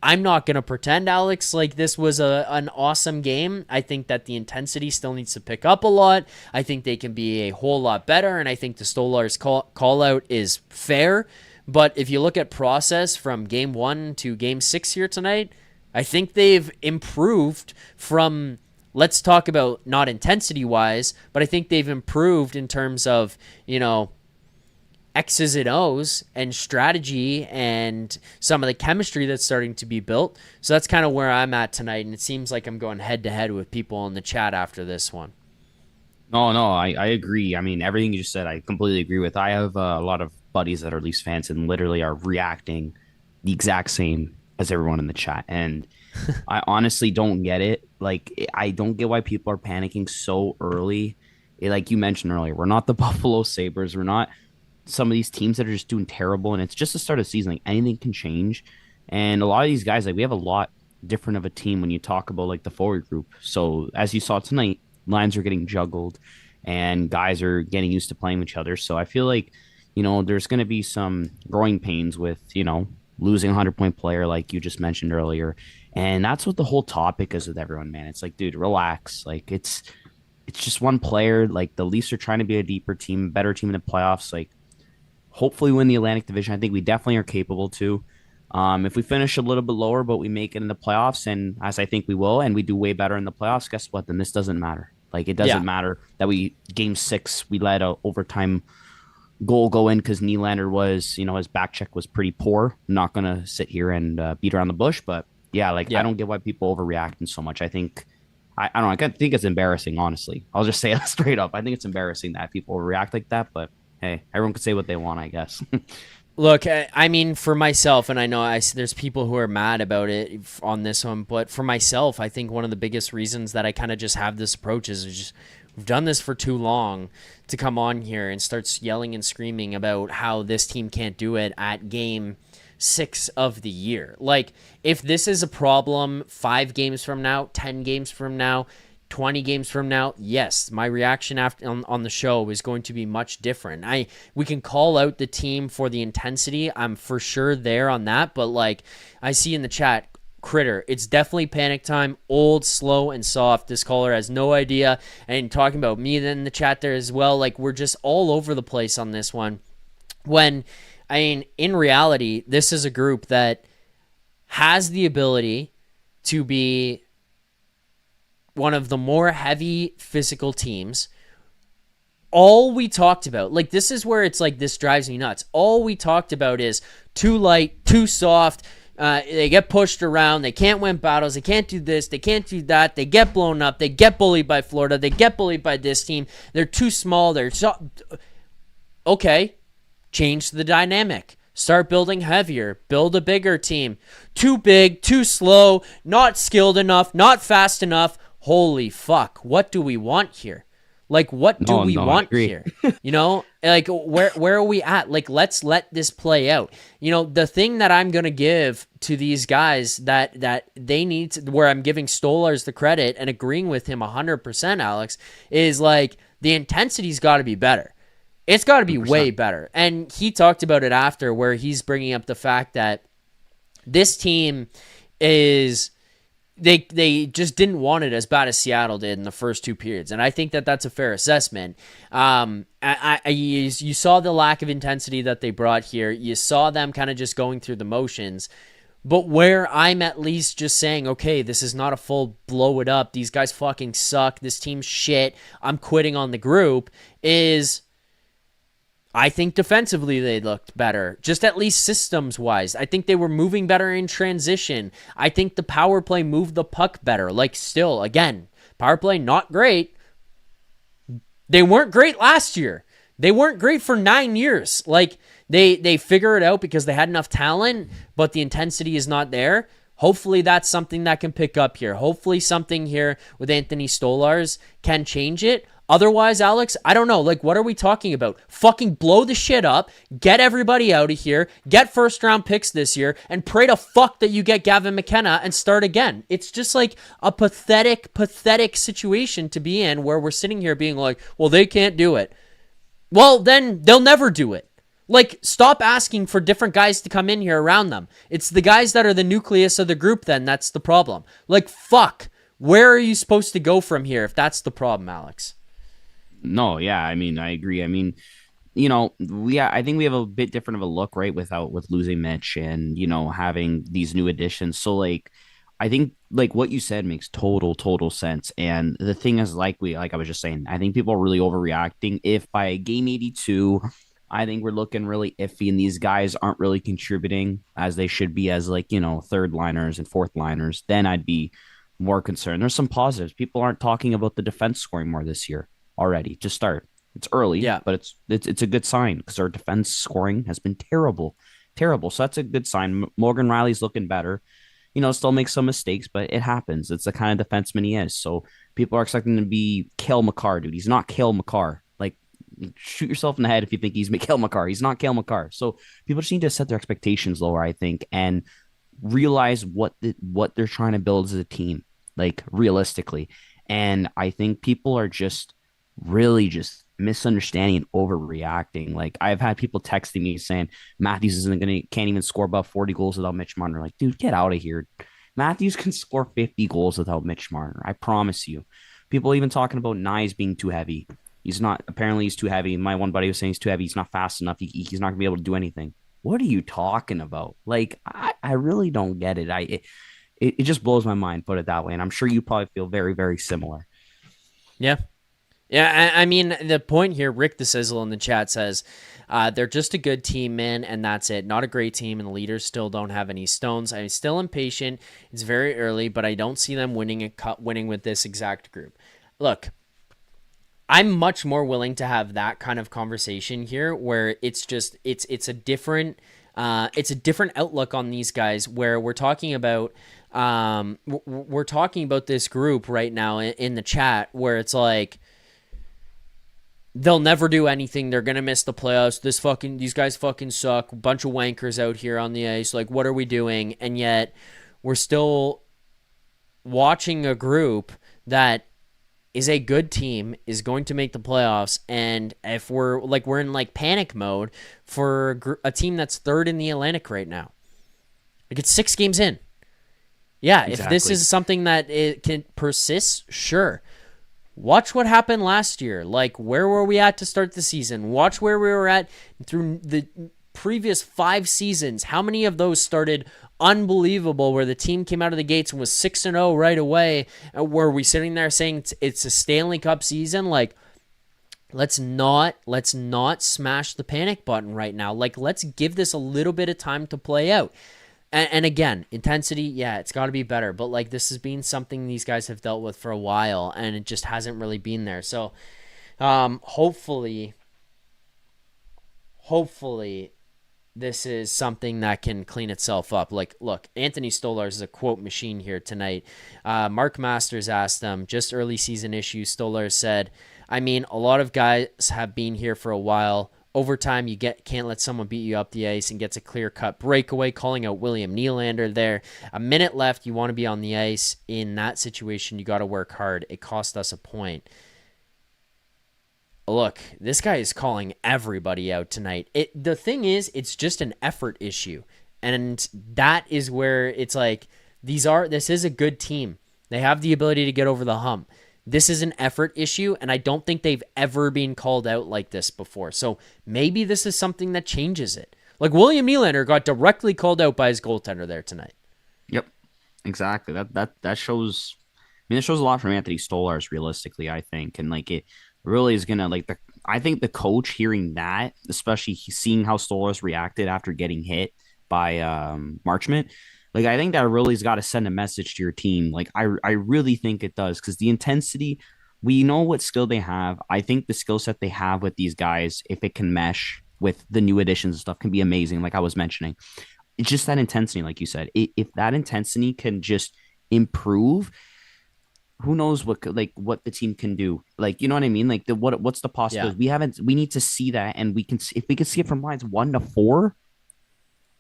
I'm not going to pretend, Alex, like this was an awesome game. I think that the intensity still needs to pick up a lot. I think they can be a whole lot better, and I think the Stolarz call out is fair. But if you look at process from game 1 to game 6 here tonight, I think they've improved from, let's talk about not intensity-wise, but I think they've improved in terms of, X's and O's and strategy and some of the chemistry that's starting to be built. So that's kind of where I'm at tonight, and it seems like I'm going head to head with people in the chat after this one. No, I agree. I mean, everything you just said, I completely agree with. I have a lot of buddies that are Leafs fans and literally are reacting the exact same as everyone in the chat. And I honestly don't get it. Like, I don't get why people are panicking so early. Like you mentioned earlier, we're not the Buffalo Sabres. We're not some of these teams that are just doing terrible, and it's just the start of the season. Like, anything can change, and a lot of these guys, like, we have a lot different of a team when you talk about like the forward group. So as you saw tonight, lines are getting juggled and guys are getting used to playing with each other. So I feel like, there's going to be some growing pains with, losing a 100-point player like you just mentioned earlier. And that's what the whole topic is with everyone, man. It's like, dude, relax. Like, it's just one player. Like, the Leafs are trying to be a deeper team, better team in the playoffs. Like, hopefully win the Atlantic Division. I think we definitely are capable to. If we finish a little bit lower, but we make it in the playoffs, and as I think we will, and we do way better in the playoffs, guess what? Then this doesn't matter. Like, it doesn't matter that game 6, we let a overtime goal go in because Nylander was, his back check was pretty poor. I'm not going to sit here and beat around the bush, but I don't get why people overreacting so much. I think, I don't know, I think it's embarrassing, honestly. I'll just say it straight up. I think it's embarrassing that people react like that, but hey, everyone can say what they want, I guess. Look, I mean, for myself, and I know there's people who are mad about it on this one, but for myself, I think one of the biggest reasons that I kind of just have this approach is just, we've done this for too long to come on here and start yelling and screaming about how this team can't do it at game 6 of the year. Like, if this is a problem 5 games from now, 10 games from now, 20 games from now, yes, my reaction after on the show is going to be much different. We can call out the team for the intensity. I'm for sure there on that, but like I see in the chat, Critter, it's definitely panic time, old, slow, and soft. This caller has no idea. And talking about me in the chat there as well, like we're just all over the place on this one. When, I mean, in reality, this is a group that has the ability to be one of the more heavy physical teams. All we talked about, like, this is where it's like, this drives me nuts. All we talked about is too light, too soft. They get pushed around. They can't win battles. They can't do this. They can't do that. They get blown up. They get bullied by Florida. They get bullied by this team. They're too small. Okay, change the dynamic. Start building heavier. Build a bigger team. Too big, too slow, not skilled enough, not fast enough. Holy fuck, what do we want here? Like, what do we want here? Like, where are we at? Like, let's let this play out. The thing that I'm going to give to these guys that they need to, where I'm giving Stolarz the credit and agreeing with him 100%, Alex, is like, the intensity's got to be better. It's got to be 100%. Way better. And he talked about it after, where he's bringing up the fact that this team is... They just didn't want it as bad as Seattle did in the first 2 periods, and I think that that's a fair assessment. You saw the lack of intensity that they brought here. You saw them kind of just going through the motions. But where I'm at least just saying, okay, this is not a full blow it up, these guys fucking suck, this team's shit, I'm quitting on the group, is... I think defensively they looked better, just at least systems-wise. I think they were moving better in transition. I think the power play moved the puck better. Like, still, again, power play not great. They weren't great last year. They weren't great for 9 years. Like, they figure it out because they had enough talent, but the intensity is not there. Hopefully that's something that can pick up here. Hopefully something here with Anthony Stolarz can change it. Otherwise, Alex, I don't know. Like, what are we talking about? Fucking blow the shit up, get everybody out of here, get first-round picks this year, and pray to fuck that you get Gavin McKenna and start again. It's just like a pathetic situation to be in where we're sitting here being like, well, they can't do it. Well, then they'll never do it. Like, stop asking for different guys to come in here around them. It's the guys that are the nucleus of the group then that's the problem. Like, fuck. Where are you supposed to go from here if that's the problem, Alex? No, yeah, I mean, I agree. I mean, I think we have a bit different of a look, right, with losing Mitch and, having these new additions. So, like, I think, like, what you said makes total sense. And the thing is, like I was just saying, I think people are really overreacting. If by game 82, I think we're looking really iffy and these guys aren't really contributing as they should be as, like, third liners and fourth liners, then I'd be more concerned. There's some positives. People aren't talking about the defense scoring more this year already to start. It's early, Yeah. but it's a good sign because our defense scoring has been terrible. So that's a good sign. Morgan Riley's looking better. Still makes some mistakes, but it happens. It's the kind of defenseman he is. So people are expecting him to be Cale Makar, dude. He's not Cale Makar. Like, shoot yourself in the head if you think he's Cale Makar. He's not Cale Makar. So people just need to set their expectations lower, I think, and realize what they're trying to build as a team, like, realistically. And I think people are just really just misunderstanding and overreacting. Like, I've had people texting me saying Matthews can't even score above 40 goals without Mitch Marner. Like, dude, get out of here. Matthews can score 50 goals without Mitch Marner. I promise you. People even talking about Knies being too heavy. He's not. Apparently, he's too heavy. My one buddy was saying he's too heavy. He's not fast enough. He's not gonna be able to do anything. What are you talking about? Like, I really don't get it. It just blows my mind, put it that way. And I'm sure you probably feel very, very similar. Yeah. Yeah, I mean, the point here, Rick DeSizzle in the chat says, they're just a good team, man, and that's it. Not a great team, and the leaders still don't have any stones. I'm still impatient. It's very early, but I don't see them winning with this exact group. Look, I'm much more willing to have that kind of conversation here, where it's just it's a different outlook on these guys. Where we're talking about this group right now in the chat, where it's like, they'll never do anything. They're going to miss the playoffs. These guys fucking suck. A bunch of wankers out here on the ice. Like, what are we doing? And yet we're still watching a group that is a good team, is going to make the playoffs. And if we're in like panic mode for a team that's third in the Atlantic right now, like, it's 6 games in. Yeah. Exactly. If this is something that it can persist, sure. Watch what happened last year. Like, where were we at to start the season? Watch where we were at through the previous 5 seasons. How many of those started unbelievable, where the team came out of the gates and was 6-0 right away? Were we sitting there saying it's a Stanley Cup season? Like, let's not smash the panic button right now. Like, let's give this a little bit of time to play out. And again, intensity, yeah, it's got to be better. But, like, this has been something these guys have dealt with for a while, and it just hasn't really been there. So, hopefully, this is something that can clean itself up. Like, look, Anthony Stolarz is a quote machine here tonight. Mark Masters asked them, just early season issues. Stolarz said, I mean, a lot of guys have been here for a while. Over time, you can't let someone beat you up the ice and gets a clear-cut breakaway, calling out William Nylander there. A minute left, you want to be on the ice. In that situation, you got to work hard. It cost us a point. Look, this guy is calling everybody out tonight. The thing is, it's just an effort issue. And that is where it's like, this is a good team. They have the ability to get over the hump. This is an effort issue, and I don't think they've ever been called out like this before. So maybe this is something that changes it. Like, William Nylander got directly called out by his goaltender there tonight. Yep, exactly. That shows. I mean, it shows a lot from Anthony Stolarz, realistically, I think, and like, it really is gonna, like, I think the coach hearing that, especially seeing how Stolarz reacted after getting hit by Marchment. Like, I think that really has got to send a message to your team. Like, I really think it does, because the intensity we know what skill they have. I think the skill set they have with these guys, if it can mesh with the new additions and stuff, can be amazing. Like I was mentioning, it's just that intensity, like you said. If that intensity can just improve, who knows what the team can do? Like, you know what I mean? Like what's the Yeah. possibility? We need to see that, and if we can see it from lines 1 to 4,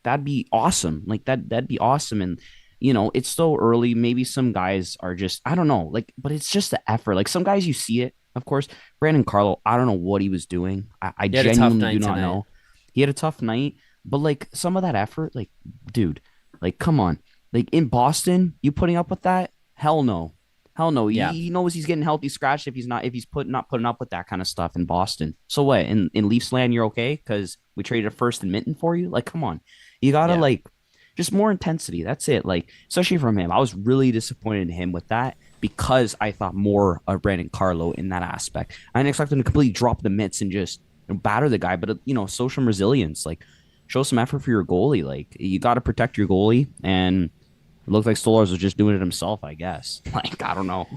that'd be awesome. Like that'd be awesome. And it's so early. Maybe some guys are just, I don't know, like, but it's just the effort. Like some guys you see it, of course. Brandon Carlo, I don't know what he was doing. I He had a tough genuinely do night not tonight. know. He had a tough night, but like some of that effort, like, dude, like come on. Like in Boston, you putting up with that? Hell no. Hell no. Yeah. He knows he's getting healthy scratched if he's not putting up with that kind of stuff in Boston. So what? In Leafs land, you're okay because we traded a first and Minton for you? Like, come on. You gotta Yeah. like just more intensity. That's it. Like, especially from him. I was really disappointed in him with that because I thought more of Brandon Carlo in that aspect. I didn't expect him to completely drop the mitts and just batter the guy, but show some resilience. Like, show some effort for your goalie. Like, you got to protect your goalie, and it looked like Stolarz was just doing it himself, I guess. Like, I don't know.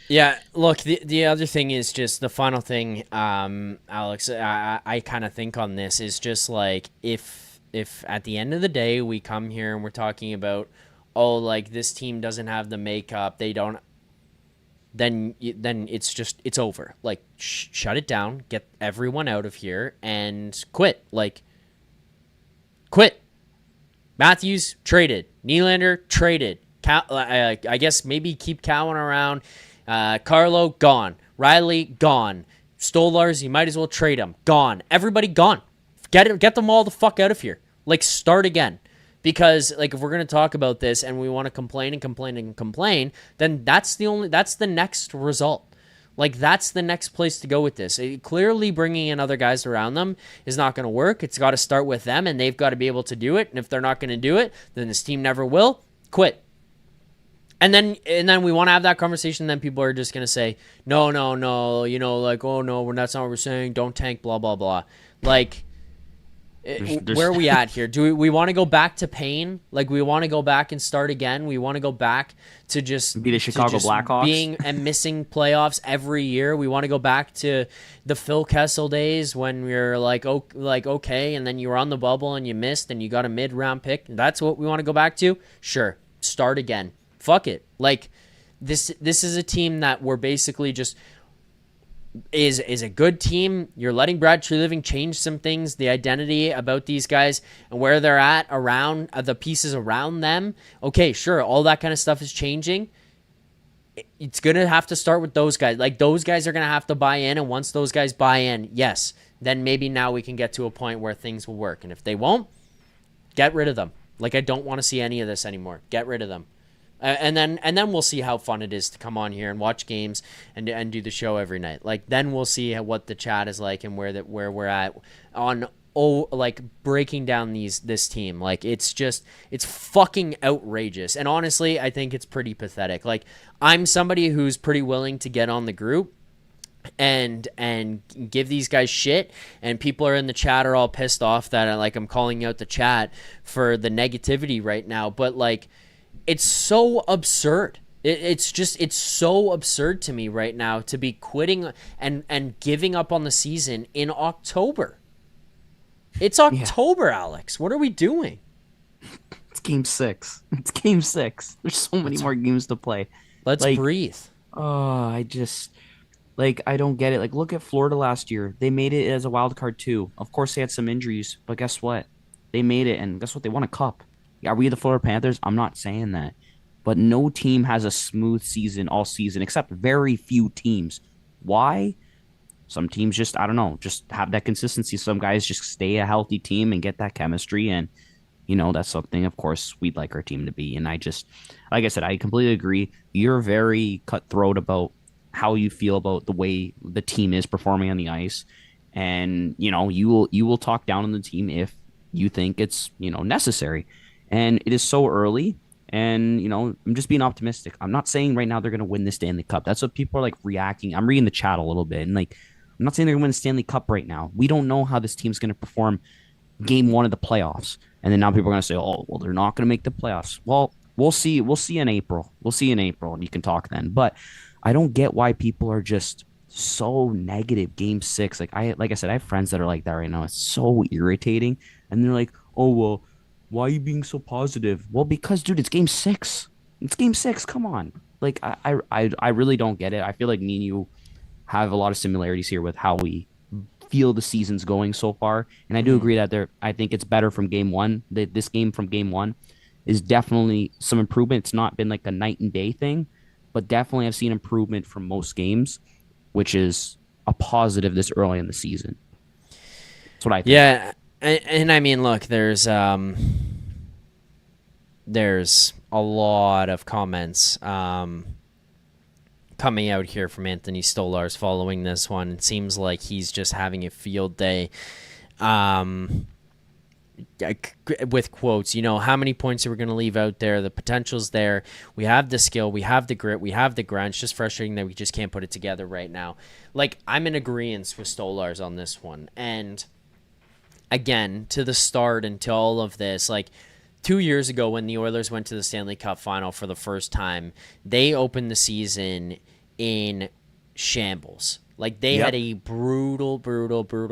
Yeah, look, the other thing is just the final thing, Alex, I kind of think on this is just like if at the end of the day we come here and we're talking about, oh, like this team doesn't have the makeup, they don't, then it's over. Like shut it down, get everyone out of here and quit. Like quit. Matthews traded, Nylander traded. I guess maybe keep Cowan around. Carlo gone. Riley gone. Stolarz, you might as well trade him. Gone. Everybody gone. Get them all the fuck out of here. Like start again. Because like if we're gonna talk about this and we want to complain and complain and complain, then that's the next result. Like that's the next place to go with this. Clearly, bringing in other guys around them is not going to work. It's got to start with them, and they've got to be able to do it. And if they're not going to do it, then this team never will. Quit. And then we want to have that conversation. Then people are just going to say, no, no, no. Like, oh no, that's not what we're saying. Don't tank. Blah blah blah. Like, where are we at here? Do we want to go back to pain? Like we want to go back and start again? We want to go back to just Be the Chicago Blackhawks being and missing playoffs every year. We want to go back to the Phil Kessel days when we were like, oh, like okay, and then you were on the bubble and you missed and you got a mid-round pick. That's what we want to go back to? Sure. Start again. Fuck it. Like this is a team that we're basically just is a good team. You're letting Brad Treliving change some things, the identity about these guys and where they're at around the pieces around them. Okay, sure, all that kind of stuff is changing. It's going to have to start with those guys. Like those guys are going to have to buy in, and once those guys buy in, yes, then maybe now we can get to a point where things will work. And if they won't, get rid of them. Like I don't want to see any of this anymore. Get rid of them. And then we'll see how fun it is to come on here and watch games and do the show every night. Like then we'll see what the chat is like and where we're at on like breaking down this team. Like it's fucking outrageous. And honestly, I think it's pretty pathetic. Like I'm somebody who's pretty willing to get on the group and give these guys shit, and people are in the chat are all pissed off that like I'm calling out the chat for the negativity right now. But like it's so absurd. It's so absurd to me right now to be quitting and giving up on the season in October. It's October, yeah. Alex. What are we doing? It's game 6. It's game 6. There's so many more games to play. Let's breathe. Oh, I don't get it. Like, look at Florida last year. They made it as a wild card too. Of course, they had some injuries, but guess what? They made it, and guess what? They won a cup. Are we the Florida Panthers? I'm not saying that. But no team has a smooth season all season, except very few teams. Why? Some teams just, I don't know, just have that consistency. Some guys just stay a healthy team and get that chemistry. And, that's something, of course, we'd like our team to be. And I just, like I said, I completely agree. You're very cutthroat about how you feel about the way the team is performing on the ice. And, you will talk down on the team if you think it's, necessary. And it is so early, and, I'm just being optimistic. I'm not saying right now they're going to win the Stanley Cup. That's what people are, like, reacting. I'm reading the chat a little bit, and, like, I'm not saying they're going to win the Stanley Cup right now. We don't know how this team's going to perform game 1 of the playoffs. And then now people are going to say, oh, well, they're not going to make the playoffs. Well, we'll see. We'll see in April. We'll see in April, and you can talk then. But I don't get why people are just so negative game six. Like I said, I have friends that are like that right now. It's so irritating. And they're like, oh well, why are you being so positive? Well, because dude, it's game six. It's game six. Come on. Like I really don't get it. I feel like me and you have a lot of similarities here with how we feel the season's going so far. And I do Mm-hmm. agree that I think it's better from game one. This game from game one is definitely some improvement. It's not been like a night and day thing, but definitely I've seen improvement from most games, which is a positive this early in the season. That's what I think. Yeah, and I mean, look, there's a lot of comments coming out here from Anthony Stolarz following this one. It seems like he's just having a field day. With quotes, how many points are we going to leave out there? The potential's there. We have the skill, we have the grit, we have the grind. It's just frustrating that we just can't put it together right now. Like, I'm in agreement with Stolarz on this one. And again, to the start and to all of this, like 2 years ago when the Oilers went to the Stanley Cup final for the first time, they opened the season in shambles. Like, they had a brutal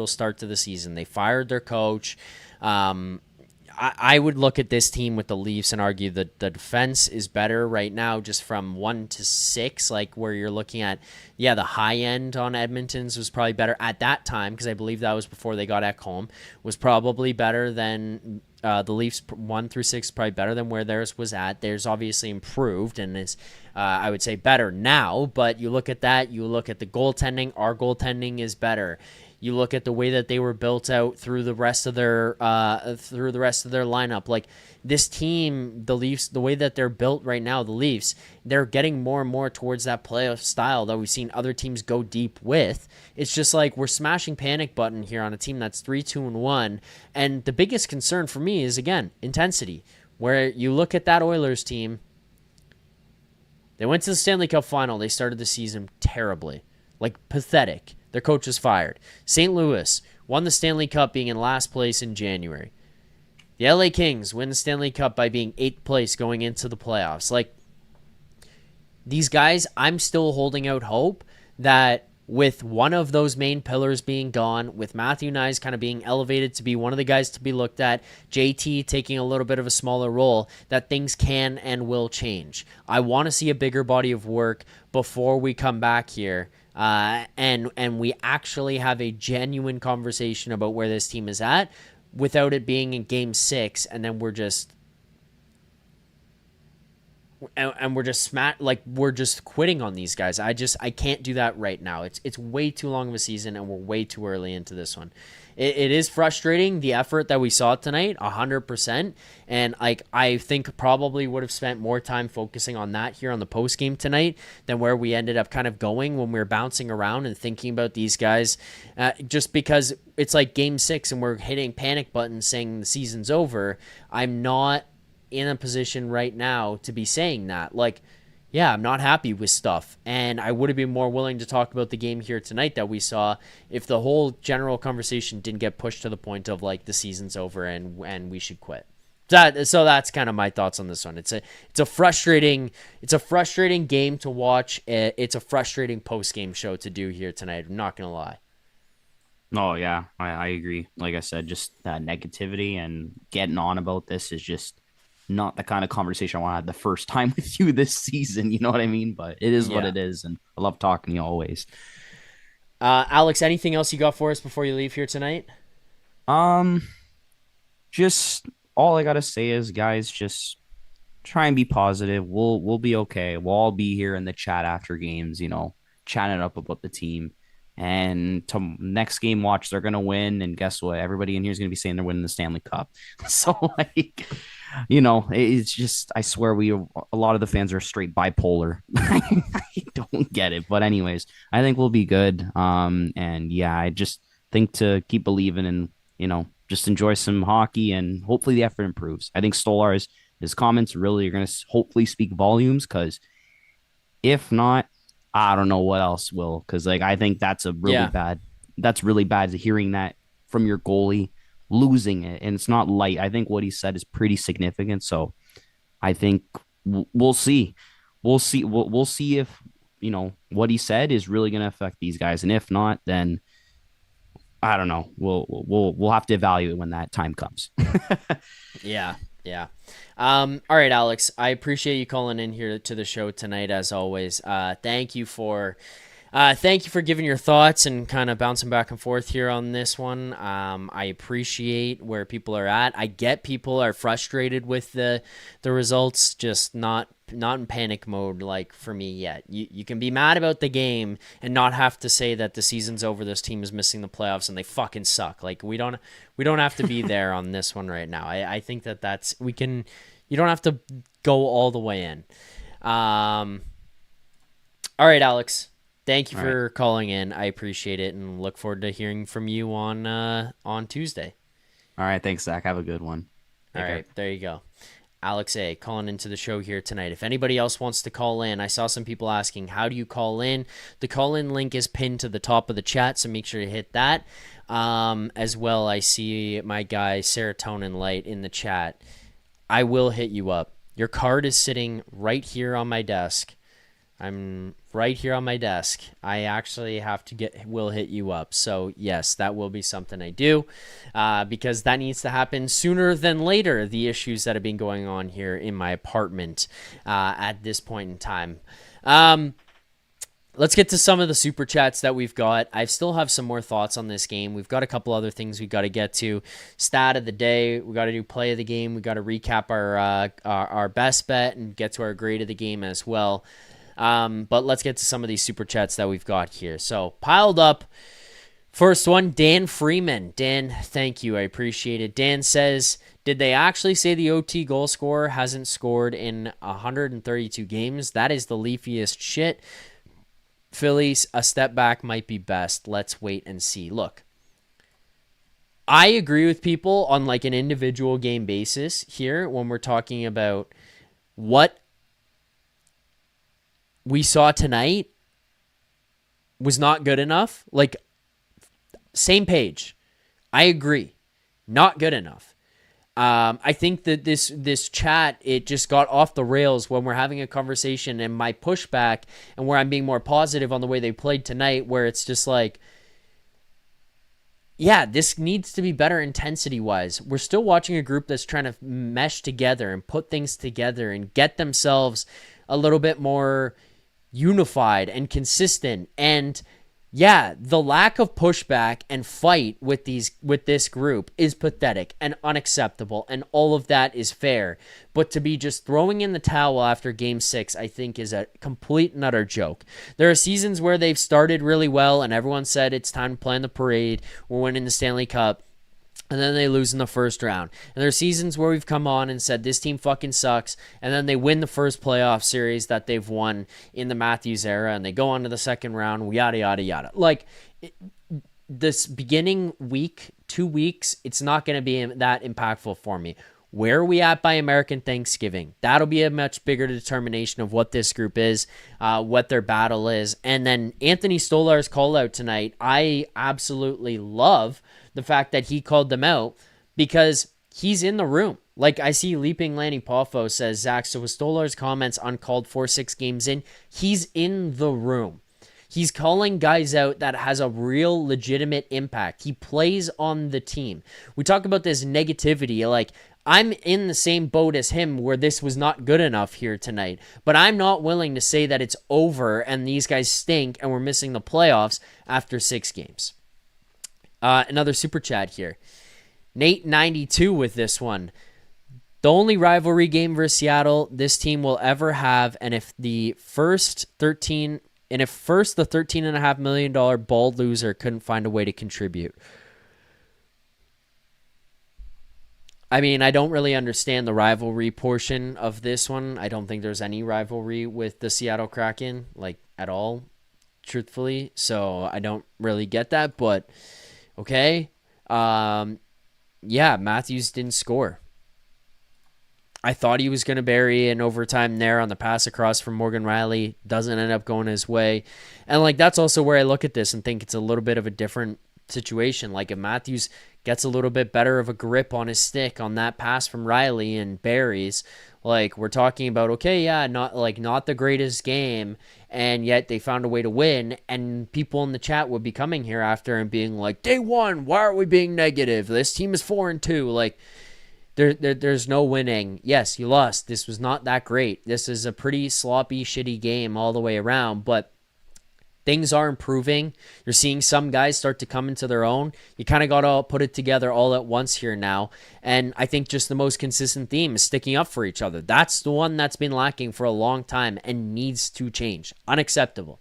start to the season. They fired their coach. I would look at this team with the Leafs and argue that the defense is better right now, just from 1 to 6, like where you're looking at, the high end on Edmonton's was probably better at that time, because I believe that was before they got Ekholm, was probably better than the Leafs 1 through 6, probably better than where theirs was at. Theirs obviously improved and is, I would say, better now, but you look at that, you look at the goaltending, our goaltending is better. You look at the way that they were built out through the rest of their lineup. Like, this team, the Leafs, the way that they're built right now, the Leafs, they're getting more and more towards that playoff style that we've seen other teams go deep with. It's just like we're smashing panic button here on a team that's 3-2-1, and the biggest concern for me is, again, intensity. Where you look at that Oilers team, they went to the Stanley Cup final. They started the season terribly, like pathetic. Their coach was fired. St. Louis won the Stanley Cup being in last place in January. The LA Kings win the Stanley Cup by being 8th place going into the playoffs. Like, these guys, I'm still holding out hope that with one of those main pillars being gone, with Matthew Knies kind of being elevated to be one of the guys to be looked at, JT taking a little bit of a smaller role, that things can and will change. I want to see a bigger body of work before we come back here. And we actually have a genuine conversation about where this team is at, without it being in game 6, and then we're just we're just quitting on these guys. I can't do that right now. It's way too long of a season, and we're way too early into this one. It is frustrating, the effort that we saw tonight, 100%. And I think probably would have spent more time focusing on that here on the post game tonight than where we ended up kind of going when we were bouncing around and thinking about these guys. Just because it's like game 6 and we're hitting panic buttons saying the season's over. I'm not in a position right now to be saying that. I'm not happy with stuff, and I would have been more willing to talk about the game here tonight that we saw if the whole general conversation didn't get pushed to the point of the season's over and we should quit. So that's kind of my thoughts on this one. It's a frustrating game to watch. It's a frustrating post game show to do here tonight. I'm not gonna lie. Oh yeah, I agree. Like I said, just that negativity and getting on about this is just not the kind of conversation I want to have the first time with you this season. You know what I mean? But it is what it is, and I love talking to you always. Alex, anything else you got for us before you leave here tonight? Just all I gotta say is, guys, just try and be positive. We'll be okay. We'll all be here in the chat after games, chatting up about the team. And to next game watch, they're gonna win, and guess what? Everybody in here is gonna be saying they're winning the Stanley Cup. So it's just, I swear a lot of the fans are straight bipolar. I don't get it, but anyways, I think we'll be good. And yeah, I just think to keep believing and just enjoy some hockey, and hopefully the effort improves. I think Stolarz, his comments really are gonna hopefully speak volumes, because if not, I don't know what else will, because I think that's really bad hearing that from your goalie, losing it, and it's not light. I think what he said is pretty significant. So I think we'll see. We'll see if what he said is really going to affect these guys. And if not, then I don't know. We'll have to evaluate when that time comes. Yeah. Yeah. All right, Alex, I appreciate you calling in here to the show tonight, as always. Thank you for giving your thoughts and kind of bouncing back and forth here on this one. I appreciate where people are at. I get people are frustrated with the results, just not in panic mode like for me yet. You can be mad about the game and not have to say that the season's over, this team is missing the playoffs and they fucking suck. Like we don't have to be there on this one right now. I think that's you don't have to go all the way in. All right, Alex. Thank you for calling in. I appreciate it and look forward to hearing from you on Tuesday. All right, thanks, Zach. Have a good one. All right, there you go. Alex A. calling into the show here tonight. If anybody else wants to call in, I saw some people asking, how do you call in? The call-in link is pinned to the top of the chat, so make sure you hit that. As well, I see my guy Serotonin Light in the chat. I will hit you up. Your card is sitting right here on my desk. I'm right here on my desk. I actually will hit you up. So yes, that will be something I do because that needs to happen sooner than later. The issues that have been going on here in my apartment at this point in time. Let's get to some of the super chats that we've got. I still have some more thoughts on this game. We've got a couple other things we got to get to. Stat of the day. We got to do play of the game. We got to recap our best bet and get to our grade of the game as well. But let's get to some of these super chats that we've got here. So piled up. First one, Dan Freeman. Dan, thank you. I appreciate it. Dan says, did they actually say the OT goal scorer hasn't scored in 132 games? That is the leafiest shit. Phillies, a step back might be best. Let's wait and see. Look, I agree with people on like an individual game basis here when we're talking about what we saw tonight was not good enough. Like, same page. I agree. Not good enough. I think that this chat, it just got off the rails when we're having a conversation and my pushback and where I'm being more positive on the way they played tonight, where it's just like, yeah, this needs to be better intensity-wise. We're still watching a group that's trying to mesh together and put things together and get themselves a little bit more unified and consistent. And yeah, the lack of pushback and fight with this group is pathetic and unacceptable, and all of that is fair. But to be just throwing in the towel after Game 6, I think is a complete and utter joke. There are seasons where they've started really well, and everyone said it's time to play in the parade. We're winning the Stanley Cup. And then they lose in the first round. And there are seasons where we've come on and said this team fucking sucks. And then they win the first playoff series that they've won in the Matthews era. And they go on to the second round, yada, yada, yada. Like, this beginning week, 2 weeks, it's not going to be that impactful for me. Where are we at by American Thanksgiving? That'll be a much bigger determination of what this group is, what their battle is. And then Anthony Stolarz call out tonight. I absolutely love the fact that he called them out because he's in the room. Like, I see Leaping Lanny Poffo says, Zach, so with Stolarz comments uncalled for 6 games in, he's in the room. He's calling guys out that has a real legitimate impact. He plays on the team. We talk about this negativity, like, I'm in the same boat as him where this was not good enough here tonight, but I'm not willing to say that it's over and these guys stink and we're missing the playoffs after 6 games. Another super chat here. Nate92 with this one. The only rivalry game versus Seattle this team will ever have, and if the first the $13.5 million bald loser couldn't find a way to contribute. I mean, I don't really understand the rivalry portion of this one. I don't think there's any rivalry with the Seattle Kraken, like, at all, truthfully. So I don't really get that, but okay. Yeah, Matthews didn't score. I thought he was going to bury an overtime there on the pass across from Morgan Riley. Doesn't end up going his way. And, like, that's also where I look at this and think it's a little bit of a different situation. Like, if Matthews gets a little bit better of a grip on his stick on that pass from Riley and buries. Like, we're talking about, okay, yeah, not the greatest game, and yet they found a way to win, and people in the chat would be coming here after and being like, day one, why are we being negative? This team is 4-2. Like, there's no winning. Yes, you lost. This was not that great. This is a pretty sloppy, shitty game all the way around, but things are improving. You're seeing some guys start to come into their own. You kind of got to put it together all at once here now. And I think just the most consistent theme is sticking up for each other. That's the one that's been lacking for a long time and needs to change. Unacceptable.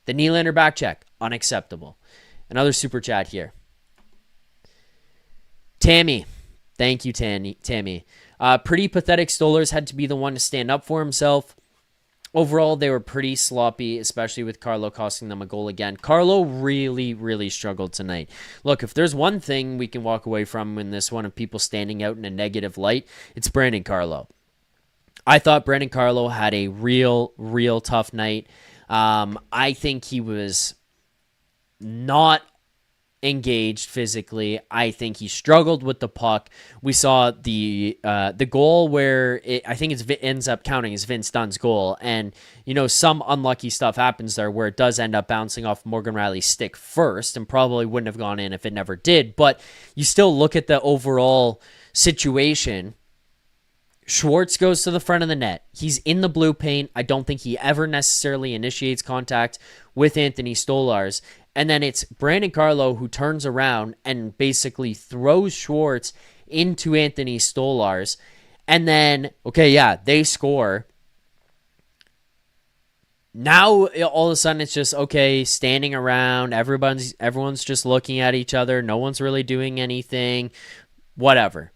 The Nylander back check. Unacceptable. Another super chat here. Tammy. Thank you, Tammy. Pretty pathetic. Stolarz had to be the one to stand up for himself. Overall, they were pretty sloppy, especially with Carlo costing them a goal again. Carlo really, really struggled tonight. Look, if there's one thing we can walk away from in this one of people standing out in a negative light, it's Brandon Carlo. I thought Brandon Carlo had a real, real tough night. I think he was not engaged physically. I think he struggled with the puck. We saw the goal where I think it ends up counting as Vince Dunn's goal, and some unlucky stuff happens there where it does end up bouncing off Morgan Rielly's stick first and probably wouldn't have gone in if it never did. But you still look at the overall situation. Schwartz goes to the front of the net. He's in the blue paint. I don't think he ever necessarily initiates contact with Anthony Stolarz. And then it's Brandon Carlo who turns around and basically throws Schwartz into Anthony Stolarz. And then, okay, yeah, they score. Now, all of a sudden, it's just, okay, standing around. Everyone's just looking at each other. No one's really doing anything. Whatever.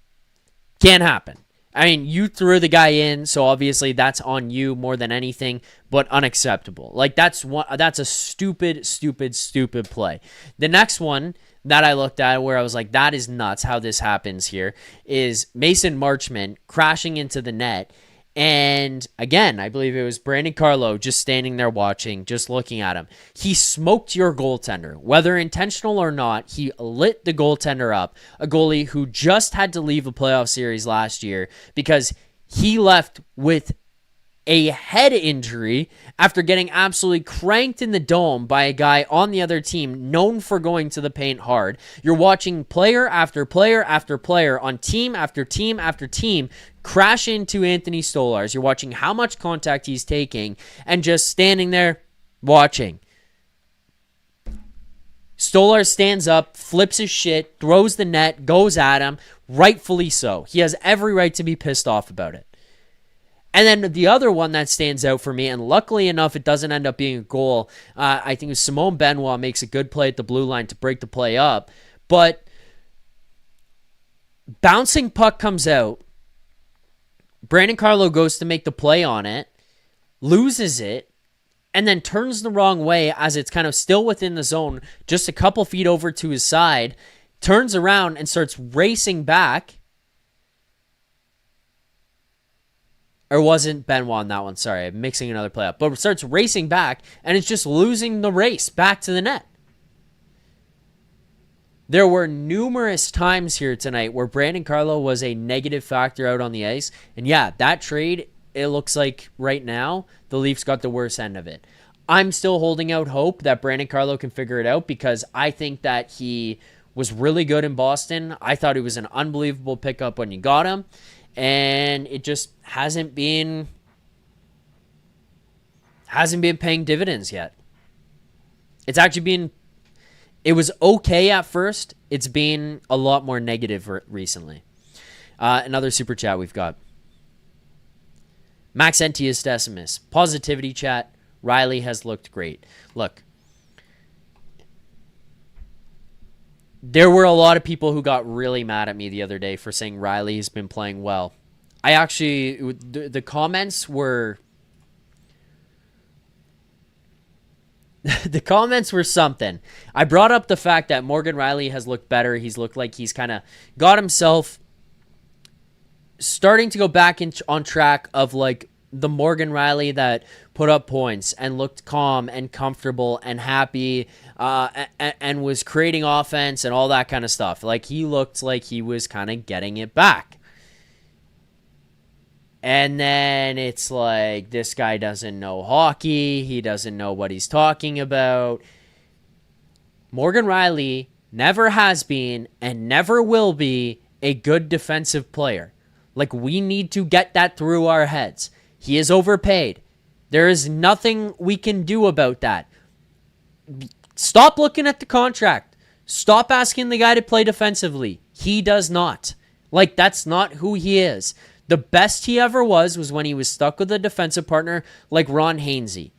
Can't happen. I mean, you threw the guy in, so obviously that's on you more than anything, but unacceptable. Like, that's a stupid, stupid, stupid play. The next one that I looked at where I was like, that is nuts how this happens here, is Mason Marchment crashing into the net. And again, I believe it was Brandon Carlo just standing there watching, just looking at him. He smoked your goaltender. Whether intentional or not, he lit the goaltender up. A goalie who just had to leave a playoff series last year because he left with a head injury after getting absolutely cranked in the dome by a guy on the other team known for going to the paint hard. You're watching player after player after player on team after team after team crash into Anthony Stolarz. You're watching how much contact he's taking and just standing there watching. Stolarz stands up, flips his shit, throws the net, goes at him, rightfully so. He has every right to be pissed off about it. And then the other one that stands out for me, and luckily enough, it doesn't end up being a goal. I think it was Simone Benoit makes a good play at the blue line to break the play up. But bouncing puck comes out. Brandon Carlo goes to make the play on it, loses it, and then turns the wrong way as it's kind of still within the zone, just a couple feet over to his side, turns around and starts racing back. Or wasn't Benoit on that one? Sorry, I'm mixing another play up. But starts racing back, and it's just losing the race back to the net. There were numerous times here tonight where Brandon Carlo was a negative factor out on the ice. And yeah, that trade, it looks like right now, the Leafs got the worst end of it. I'm still holding out hope that Brandon Carlo can figure it out because I think that he was really good in Boston. I thought he was an unbelievable pickup when you got him. And it just hasn't been paying dividends yet. It's actually it was okay at first. It's been a lot more negative recently. Another super chat we've got. Max Entius Decimus. Positivity chat. Riley has looked great. Look. There were a lot of people who got really mad at me the other day for saying Riley's been playing well. I actually, the comments were, the comments were something. I brought up the fact that Morgan Rielly has looked better. He's looked like he's kind of got himself starting to go back on track of like the Morgan Rielly that put up points and looked calm and comfortable and happy and was creating offense and all that kind of stuff. Like, he looked like he was kind of getting it back. And then it's like, this guy doesn't know hockey. He doesn't know what he's talking about. Morgan Rielly never has been and never will be a good defensive player. Like, we need to get that through our heads. He is overpaid. There is nothing we can do about that. Stop looking at the contract. Stop asking the guy to play defensively. He does not. Like, that's not who he is. The best he ever was when he was stuck with a defensive partner like Ron Hainsey.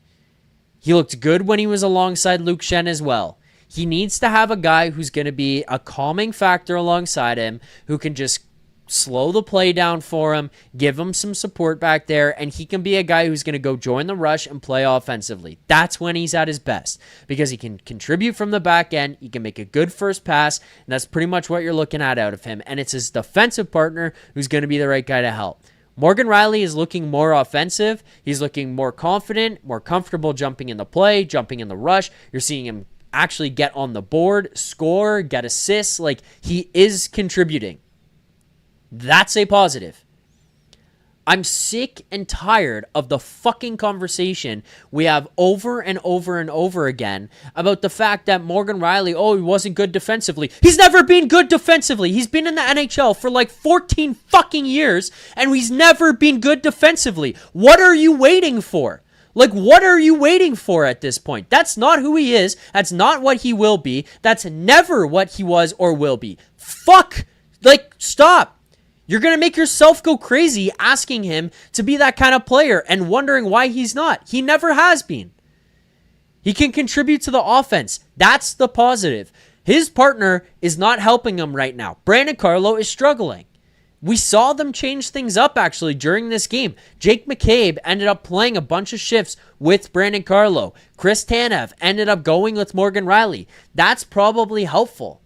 He looked good when he was alongside Luke Schenn as well. He needs to have a guy who's going to be a calming factor alongside him, who can just slow the play down for him, give him some support back there, and he can be a guy who's going to go join the rush and play offensively. That's when he's at his best, because he can contribute from the back end, he can make a good first pass, and that's pretty much what you're looking at out of him. And it's his defensive partner who's going to be the right guy to help. Morgan Rielly is looking more offensive. He's looking more confident, more comfortable jumping in the play, jumping in the rush. You're seeing him actually get on the board, score, get assists. Like, he is contributing. That's a positive. I'm sick and tired of the fucking conversation we have over and over and over again about the fact that Morgan Rielly, he wasn't good defensively. He's never been good defensively. He's been in the NHL for like 14 fucking years, and he's never been good defensively. What are you waiting for? Like, what are you waiting for at this point? That's not who he is. That's not what he will be. That's never what he was or will be. Fuck. Like, stop. You're going to make yourself go crazy asking him to be that kind of player and wondering why he's not. He never has been. He can contribute to the offense. That's the positive. His partner is not helping him right now. Brandon Carlo is struggling. We saw them change things up actually during this game. Jake McCabe ended up playing a bunch of shifts with Brandon Carlo. Chris Tanev ended up going with Morgan Rielly. That's probably helpful.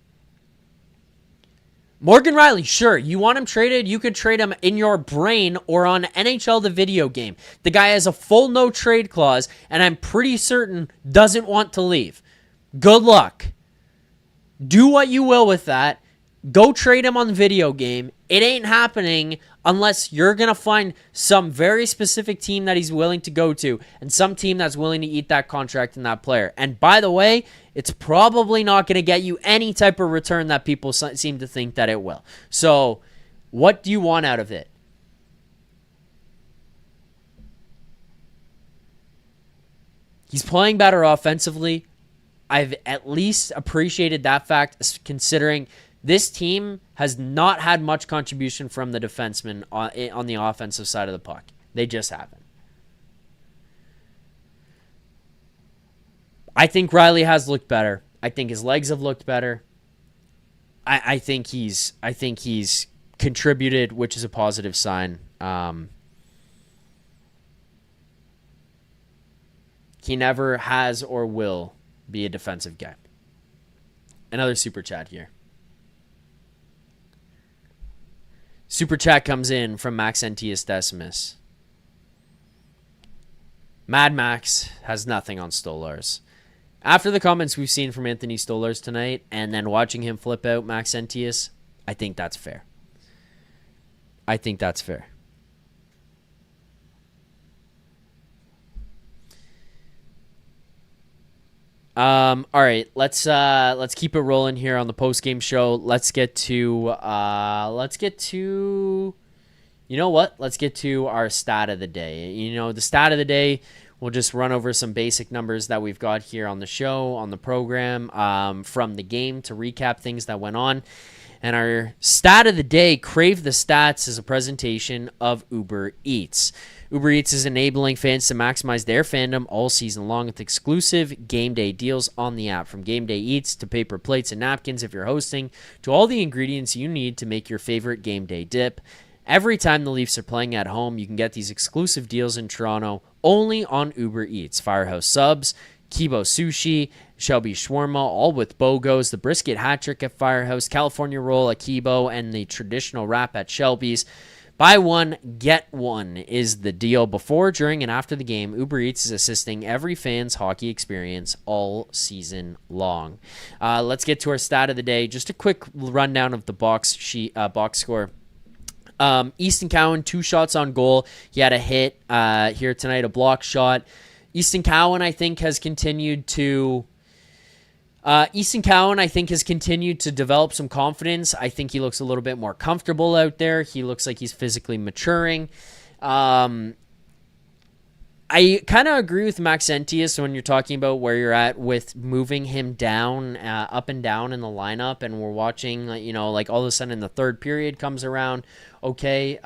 Morgan Rielly, sure, you want him traded? You could trade him in your brain or on NHL the video game. The guy has a full no trade clause, and I'm pretty certain doesn't want to leave. Good luck. Do what you will with that. Go trade him on the video game. It ain't happening unless you're going to find some very specific team that he's willing to go to and some team that's willing to eat that contract and that player. And by the way, it's probably not going to get you any type of return that people seem to think that it will. So what do you want out of it? He's playing better offensively. I've at least appreciated that fact, considering this team has not had much contribution from the defensemen on the offensive side of the puck. They just haven't. I think Rielly has looked better. I think his legs have looked better. I think he's contributed, which is a positive sign. He never has or will be a defensive guy. Another super chat here. Super chat comes in from Maxentius Decimus. Mad Max has nothing on Stolarz. After the comments we've seen from Anthony Stolarz tonight, and then watching him flip out Maxentius, I think that's fair. I think that's fair. All right, let's keep it rolling here on the post-game show. Let's get to you know what? Let's get to our stat of the day. You know, the stat of the day, we'll just run over some basic numbers that we've got here on the show, on the program, from the game to recap things that went on. And our stat of the day, Crave the Stats, is a presentation of Uber Eats. Uber Eats is enabling fans to maximize their fandom all season long with exclusive game day deals on the app. From game day eats to paper plates and napkins if you're hosting, to all the ingredients you need to make your favorite game day dip. Every time the Leafs are playing at home, you can get these exclusive deals in Toronto only on Uber Eats. Firehouse Subs, Kibo Sushi, Shelby Shawarma, all with BOGOs, the brisket hat trick at Firehouse, California Roll at Kibo, and the traditional wrap at Shelby's. Buy one, get one is the deal. Before, during, and after the game, Uber Eats is assisting every fan's hockey experience all season long. Let's get to our stat of the day. Just a quick rundown of the box score. Easton Cowan, 2 shots on goal. He had a hit here tonight, a block shot. Easton Cowan, I think, has continued to develop some confidence. I think he looks a little bit more comfortable out there. He looks like he's physically maturing. I kind of agree with Maxentius when you're talking about where you're at with moving him down, up and down in the lineup, and we're watching, like all of a sudden the third period comes around. Okay,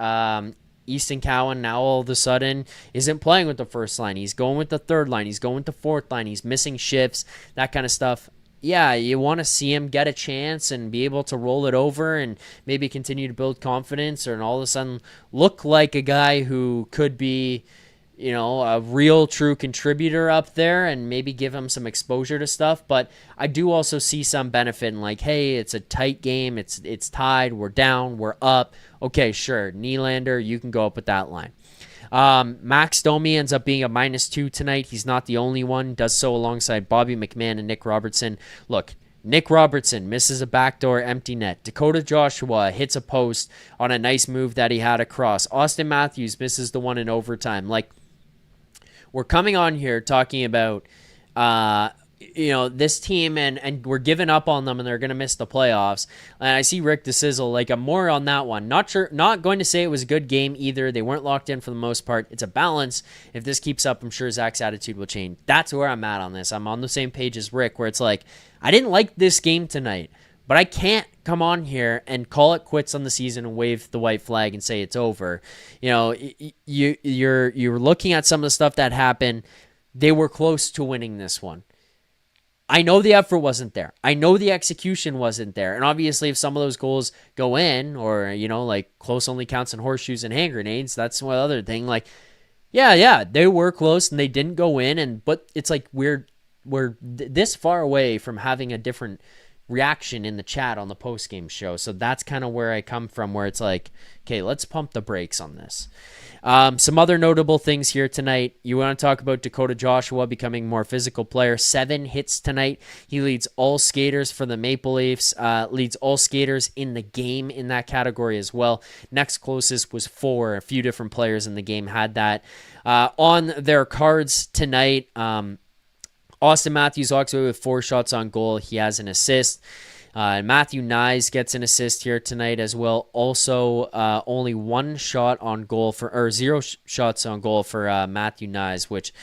Easton Cowan now all of a sudden isn't playing with the first line. He's going with the third line. He's going with the fourth line. He's missing shifts, that kind of stuff. Yeah, you want to see him get a chance and be able to roll it over and maybe continue to build confidence, or all of a sudden look like a guy who could be, a real true contributor up there, and maybe give him some exposure to stuff. But I do also see some benefit in, like, hey, it's a tight game. It's tied. We're down. We're up. Okay, sure. Nylander, you can go up with that line. Max Domi ends up being a -2 tonight. He's not the only one. Does so alongside Bobby McMann and Nick Robertson. Look, Nick Robertson misses a backdoor empty net. Dakota Joshua hits a post on a nice move that he had across. Auston Matthews misses the one in overtime. Like, we're coming on here talking about, this team, and we're giving up on them, and they're going to miss the playoffs. And I see Rick DeSizzle, like, I'm more on that one. Not going to say it was a good game either. They weren't locked in for the most part. It's a balance. If this keeps up, I'm sure Zach's attitude will change. That's where I'm at on this. I'm on the same page as Rick, where it's like, I didn't like this game tonight, but I can't come on here and call it quits on the season and wave the white flag and say it's over. You're looking at some of the stuff that happened. They were close to winning this one. I know the effort wasn't there. I know the execution wasn't there. And obviously, if some of those goals go in, or, like close only counts in horseshoes and hand grenades, that's one other thing. Like, yeah, they were close and they didn't go in. But it's like we're this far away from having a different reaction in the chat on the post-game show. So that's kind of where I come from, where it's like, okay, let's pump the brakes on this. Some other notable things here tonight. You want to talk about Dakota Joshua becoming a more physical player. 7 hits tonight. He leads all skaters for the Maple Leafs, leads all skaters in the game in that category as well. Next closest was 4. A few different players in the game had that. On their cards tonight, Auston Matthews walks away with 4 shots on goal. He has an assist. Matthew Knies gets an assist here tonight as well. Also, only 1 shot on goal or 0 shots on goal for Matthew Knies, which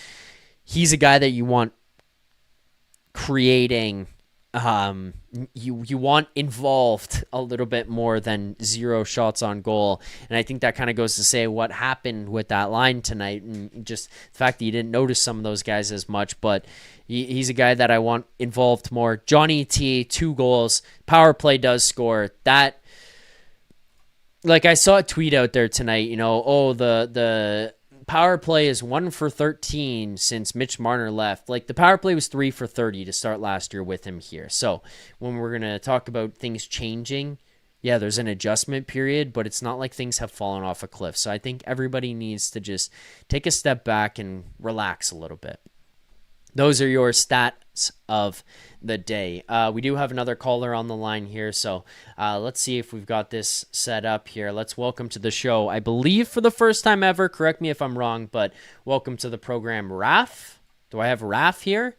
he's a guy that you want creating. You want involved a little bit more than 0 shots on goal. And I think that kind of goes to say what happened with that line tonight, and just the fact that you didn't notice some of those guys as much. But he's a guy that I want involved more. Johnny T, 2 goals. Power play does score. That, like, I saw a tweet out there tonight, the power play is 1 for 13 since Mitch Marner left. Like, the power play was 3 for 30 to start last year with him here. So when we're going to talk about things changing, yeah, there's an adjustment period, but it's not like things have fallen off a cliff. So I think everybody needs to just take a step back and relax a little bit. Those are your stats of the day. We do have another caller on the line here, so let's see if we've got this set up here. Let's welcome to the show, I believe for the first time ever, correct me if I'm wrong, but welcome to the program, Raf. Do I have Raf here?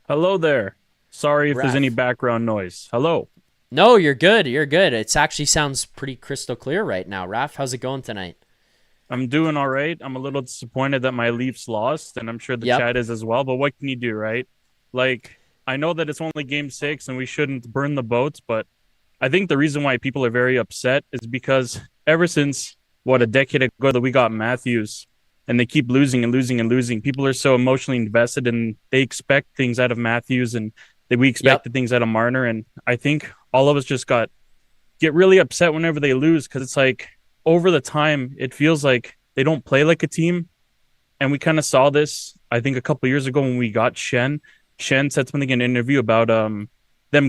Hello there. Sorry if Raf. there's any background noise. Hello. No, you're good. You're good. It actually sounds pretty crystal clear right now. Raf, how's it going tonight? I'm doing all right. I'm a little disappointed that my Leafs lost, and I'm sure the chat is as well, but what can you do, right? Like, I know that it's only game 6 and we shouldn't burn the boats, but I think the reason why people are very upset is because ever since, a decade ago that we got Matthews, and they keep losing and losing and losing, people are so emotionally invested, and they expect things out of Matthews, and we expected things out of Marner, and I think all of us just get really upset whenever they lose, because it's like, over the time, it feels like they don't play like a team. And we kind of saw this, I think, a couple years ago when we got Shen. Shen said something in an interview about them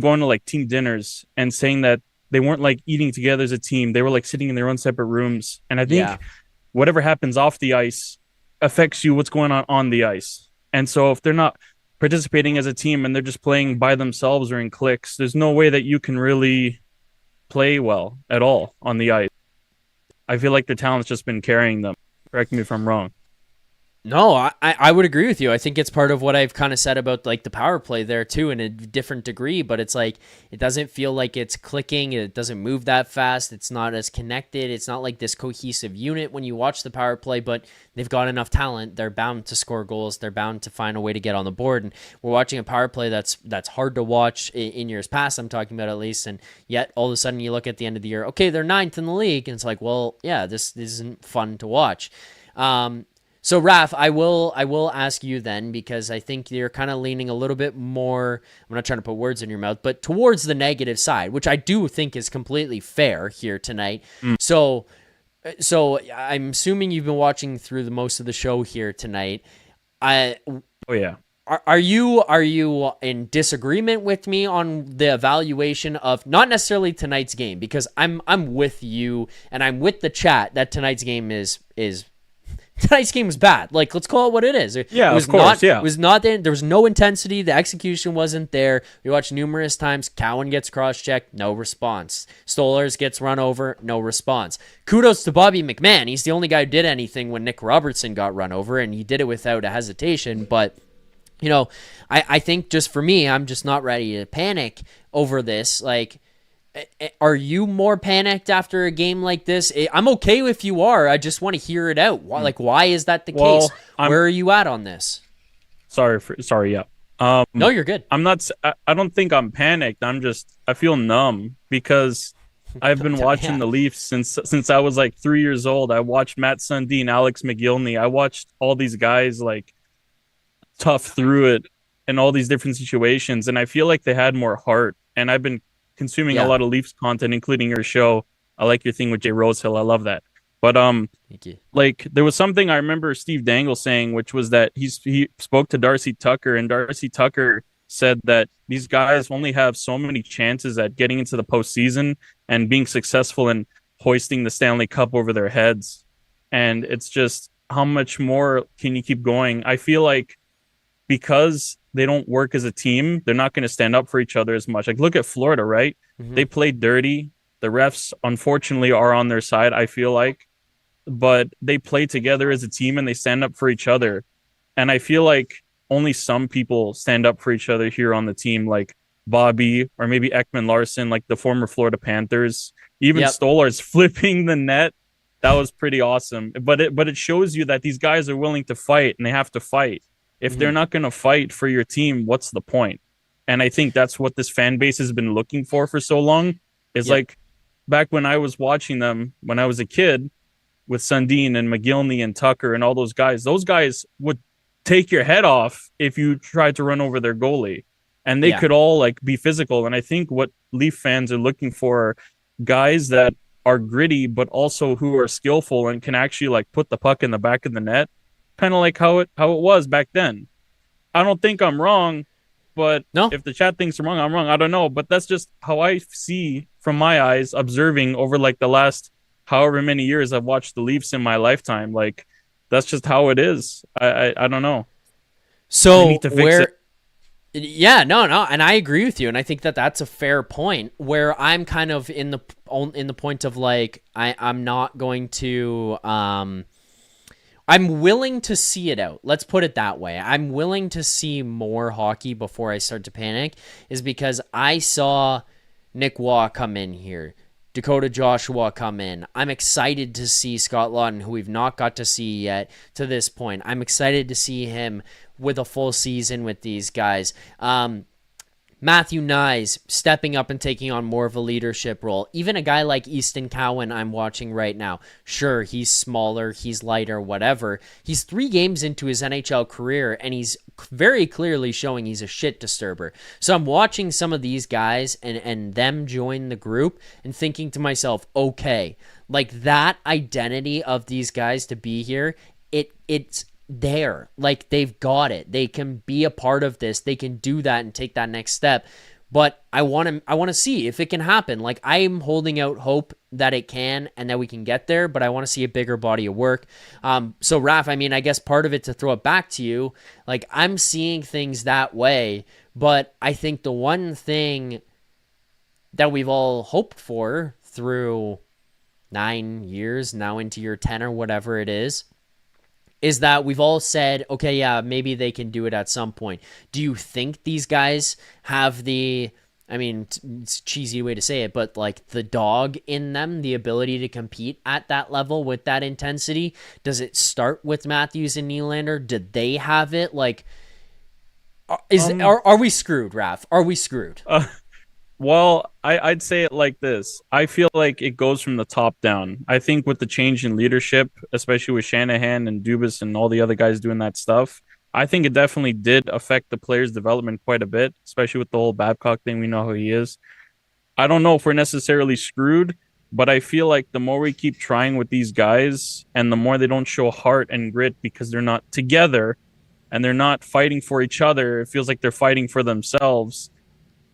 going to like team dinners and saying that they weren't like eating together as a team. They were like sitting in their own separate rooms. And I think Yeah. whatever happens off the ice affects you what's going on the ice. And so if they're not participating as a team and they're just playing by themselves or in cliques, there's no way that you can really play well at all on the ice. I feel like their talent's just been carrying them. Correct me if I'm wrong. No, I would agree with you. I think it's part of what I've kind of said about like the power play there too, in a different degree, but it's like, it doesn't feel like it's clicking. It doesn't move that fast. It's not as connected. It's not like this cohesive unit when you watch the power play, but they've got enough talent. They're bound to score goals. They're bound to find a way to get on the board. And we're watching a power play that's hard to watch in years past, I'm talking about at least. And yet all of a sudden you look at the end of the year, okay, they're 9th in the league. And it's like, well, yeah, this isn't fun to watch. So Raph, I will ask you then, because I think you're kind of leaning a little bit more, I'm not trying to put words in your mouth, but towards the negative side, which I do think is completely fair here tonight. So I'm assuming you've been watching through most of the show here tonight. Oh yeah. Are you in disagreement with me on the evaluation of not necessarily tonight's game? Because I'm with you and I'm with the chat that tonight's game is tonight's game was bad. Like, let's call it what it is. Yeah, it was of course. It was not there. There was no intensity. The execution wasn't there. We watched numerous times. Cowan gets cross-checked, no response. Stolarz gets run over, no response. Kudos to Bobby McMann. He's the only guy who did anything when Nick Robertson got run over, and he did it without a hesitation. But, you know, I think just for me, I'm just not ready to panic over this. Like, are you more panicked after a game like this? I'm okay if you are. I just want to hear it out. Why is that the case? Where are you at on this? Sorry. Yeah. No, you're good. I'm not. I don't think I'm panicked. I feel numb because I've been watching the Leafs since I was like 3 years old. I watched Matt Sundin, Alex McGillney. I watched all these guys like tough through it in all these different situations, and I feel like they had more heart. And I've been consuming a lot of Leafs content, including your show. I like your thing with Jay Rosehill. I love that. But Thank you. like there was something I remember Steve Dangle saying, which was that he spoke to Darcy Tucker, and Darcy Tucker said that these guys only have so many chances at getting into the postseason and being successful in hoisting the Stanley Cup over their heads. And it's just, how much more can you keep going? I feel like because they don't work as a team, they're not going to stand up for each other as much. Like, look at Florida, right? Mm-hmm. They play dirty. The refs, unfortunately, are on their side, I feel like. But they play together as a team and they stand up for each other. And I feel like only some people stand up for each other here on the team, like Bobby or maybe Ekman Larson, like the former Florida Panthers. Even Stolarz flipping the net. That was pretty awesome. But it shows you that these guys are willing to fight, and they have to fight. If they're not going to fight for your team, what's the point? And I think that's what this fan base has been looking for so long. Is like back when I was watching them when I was a kid with Sundin and McGillney and Tucker and all those guys would take your head off if you tried to run over their goalie. And they could all like be physical. And I think what Leaf fans are looking for are guys that are gritty, but also who are skillful and can actually like put the puck in the back of the net. Kind of like how it was back then. I don't think I'm wrong, but if the chat thinks I'm wrong. I don't know, but that's just how I see from my eyes, observing over like the last however many years I've watched the Leafs in my lifetime. Like, that's just how it is. I don't know. So need to fix it. Yeah, no, and I agree with you, and I think that that's a fair point. Where I'm kind of in the point of like I'm not going to. I'm willing to see it out. Let's put it that way. I'm willing to see more hockey before I start to panic, is because I saw Nick Waugh come in here, Dakota Joshua come in. I'm excited to see Scott Laughton, who we've not got to see yet to this point. I'm excited to see him with a full season with these guys. Matthew Knies stepping up and taking on more of a leadership role. Even a guy like Easton Cowan I'm watching right now. Sure, he's smaller, he's lighter, whatever. He's 3 games into his NHL career, and he's very clearly showing he's a shit disturber. So I'm watching some of these guys and them join the group and thinking to myself, okay, like that identity of these guys to be here, it's there. Like, they've got it. They can be a part of this. They can do that and take that next step. but I want to see if it can happen. Like, I'm holding out hope that it can and that we can get there, but I want to see a bigger body of work. So Raph, I mean, I guess part of it, to throw it back to you, like, I'm seeing things that way, but I think the one thing that we've all hoped for through 9 years, now into year 10 or whatever it is that we've all said, okay, yeah, maybe they can do it at some point. Do you think these guys have I mean, it's a cheesy way to say it, but like the dog in them, the ability to compete at that level with that intensity? Does it start with Matthews and Nylander? Did they have it? Like, are we screwed, Raph? Are we screwed? Well, I'd say it like this. I feel like it goes from the top down. I think with the change in leadership, especially with Shanahan and Dubas and all the other guys doing that stuff, I think it definitely did affect the player's development quite a bit, especially with the whole Babcock thing. We know how he is. I don't know if we're necessarily screwed, but I feel like the more we keep trying with these guys and the more they don't show heart and grit because they're not together and they're not fighting for each other, it feels like they're fighting for themselves,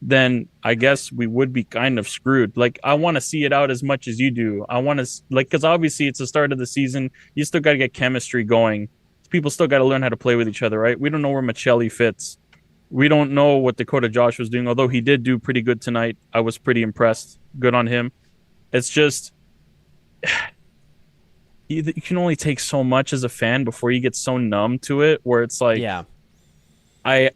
then I guess we would be kind of screwed. Like, I want to see it out as much as you do. I want to, like, because obviously it's the start of the season. You still got to get chemistry going. People still got to learn how to play with each other, right? We don't know where Maccelli fits. We don't know what Dakota Josh was doing, although he did do pretty good tonight. I was pretty impressed. Good on him. It's just, you can only take so much as a fan before you get so numb to it, where it's like, yeah, I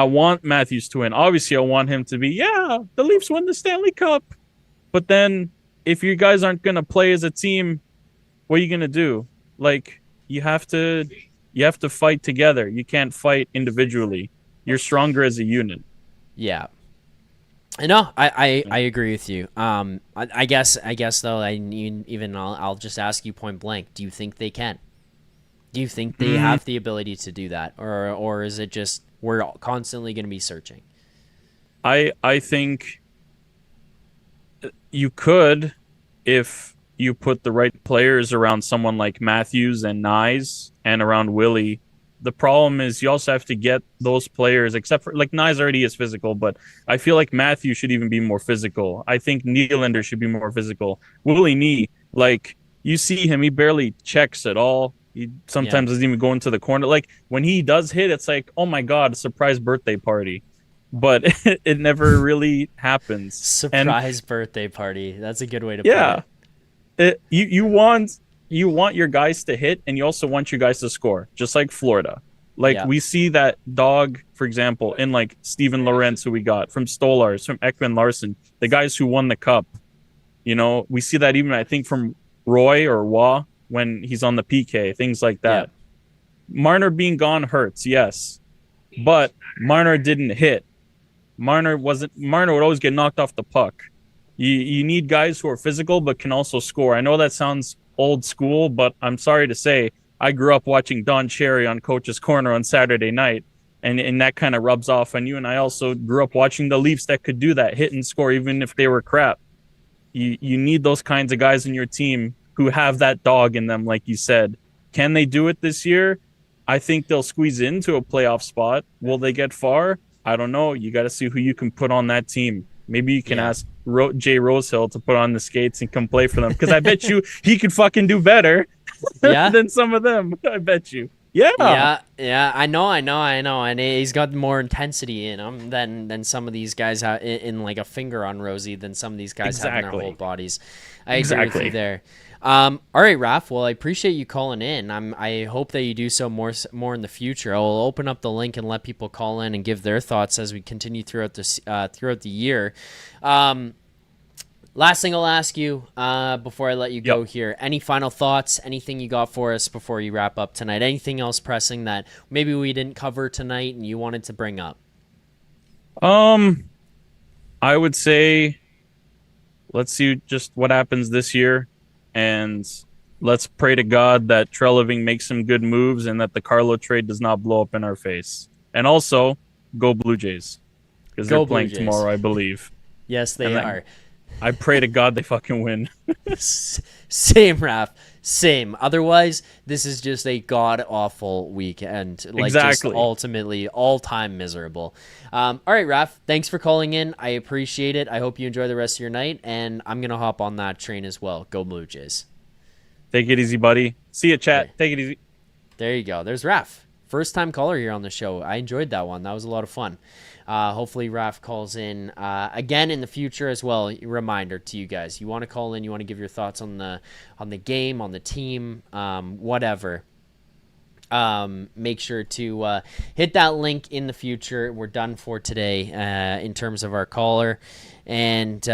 want Matthews to win. Obviously, I want him to be, yeah, the Leafs win the Stanley Cup. But then if you guys aren't going to play as a team, what are you going to do? Like, you have to fight together. You can't fight individually. You're stronger as a unit. Yeah. No, I agree with you. I guess though, I'll just ask you point blank. Do you think they can? Do you think they have the ability to do that, or is it just we're constantly going to be searching? I think you could if you put the right players around someone like Matthews and Knies and around Willie. The problem is you also have to get those players, except for, like, Knies already is physical, but I feel like Matthews should even be more physical. I think Nylander should be more physical. Willie Nee, like, you see him, he barely checks at all. He sometimes doesn't even go into the corner. Like, when he does hit, it's like, oh my God, a surprise birthday party. But it never really happens. Surprise birthday party. That's a good way to put it. You want your guys to hit, and you also want your guys to score, just like Florida. Like, we see that dog, for example, in like Steven Lorentz, who we got, from Stolarz, from Ekman Larson, the guys who won the cup. You know, we see that even, I think, from Roy or Wah when he's on the PK, things like that. Yeah. Marner being gone hurts, yes. But Marner didn't hit. Marner would always get knocked off the puck. You need guys who are physical but can also score. I know that sounds old school, but I'm sorry to say, I grew up watching Don Cherry on Coach's Corner on Saturday night, and that kind of rubs off on you. And I also grew up watching the Leafs that could do that, hit and score, even if they were crap. You need those kinds of guys in your team who have that dog in them, like you said. Can they do it this year? I think they'll squeeze into a playoff spot. Will they get far? I don't know. You got to see who you can put on that team. Maybe you can ask Jay Rosehill to put on the skates and come play for them, because I bet you he could fucking do better than some of them. I bet you. Yeah. I know. And he's got more intensity in him than some of these guys have in like a finger on Rosie than some of these guys have in their whole bodies. I agree with you there. All right, Raph. Well, I appreciate you calling in. I hope that you do so more in the future. I will open up the link and let people call in and give their thoughts as we continue throughout the year. Last thing I'll ask you before I let you go here. Any final thoughts? Anything you got for us before you wrap up tonight? Anything else pressing that maybe we didn't cover tonight and you wanted to bring up? I would say let's see just what happens this year, and let's pray to God that Treliving makes some good moves and that the Carlo trade does not blow up in our face. And also, go Blue Jays, because they're playing tomorrow, I believe. Yes, they are. I pray to God they fucking win. Same, Raph. Same. Otherwise, this is just a god-awful weekend. Like, Exactly. just ultimately all-time miserable. All right, Raph, thanks for calling in. I appreciate it. I hope you enjoy the rest of your night, and I'm going to hop on that train as well. Go Blue Jays. Take it easy, buddy. See you, chat. Okay. Take it easy. There you go. There's Raph. First-time caller here on the show. I enjoyed that one. That was a lot of fun. Hopefully Raph calls in again in the future as well. Reminder to you guys, you want to call in, you want to give your thoughts on the game, on the team, whatever. Make sure to hit that link in the future. We're done for today in terms of our caller. And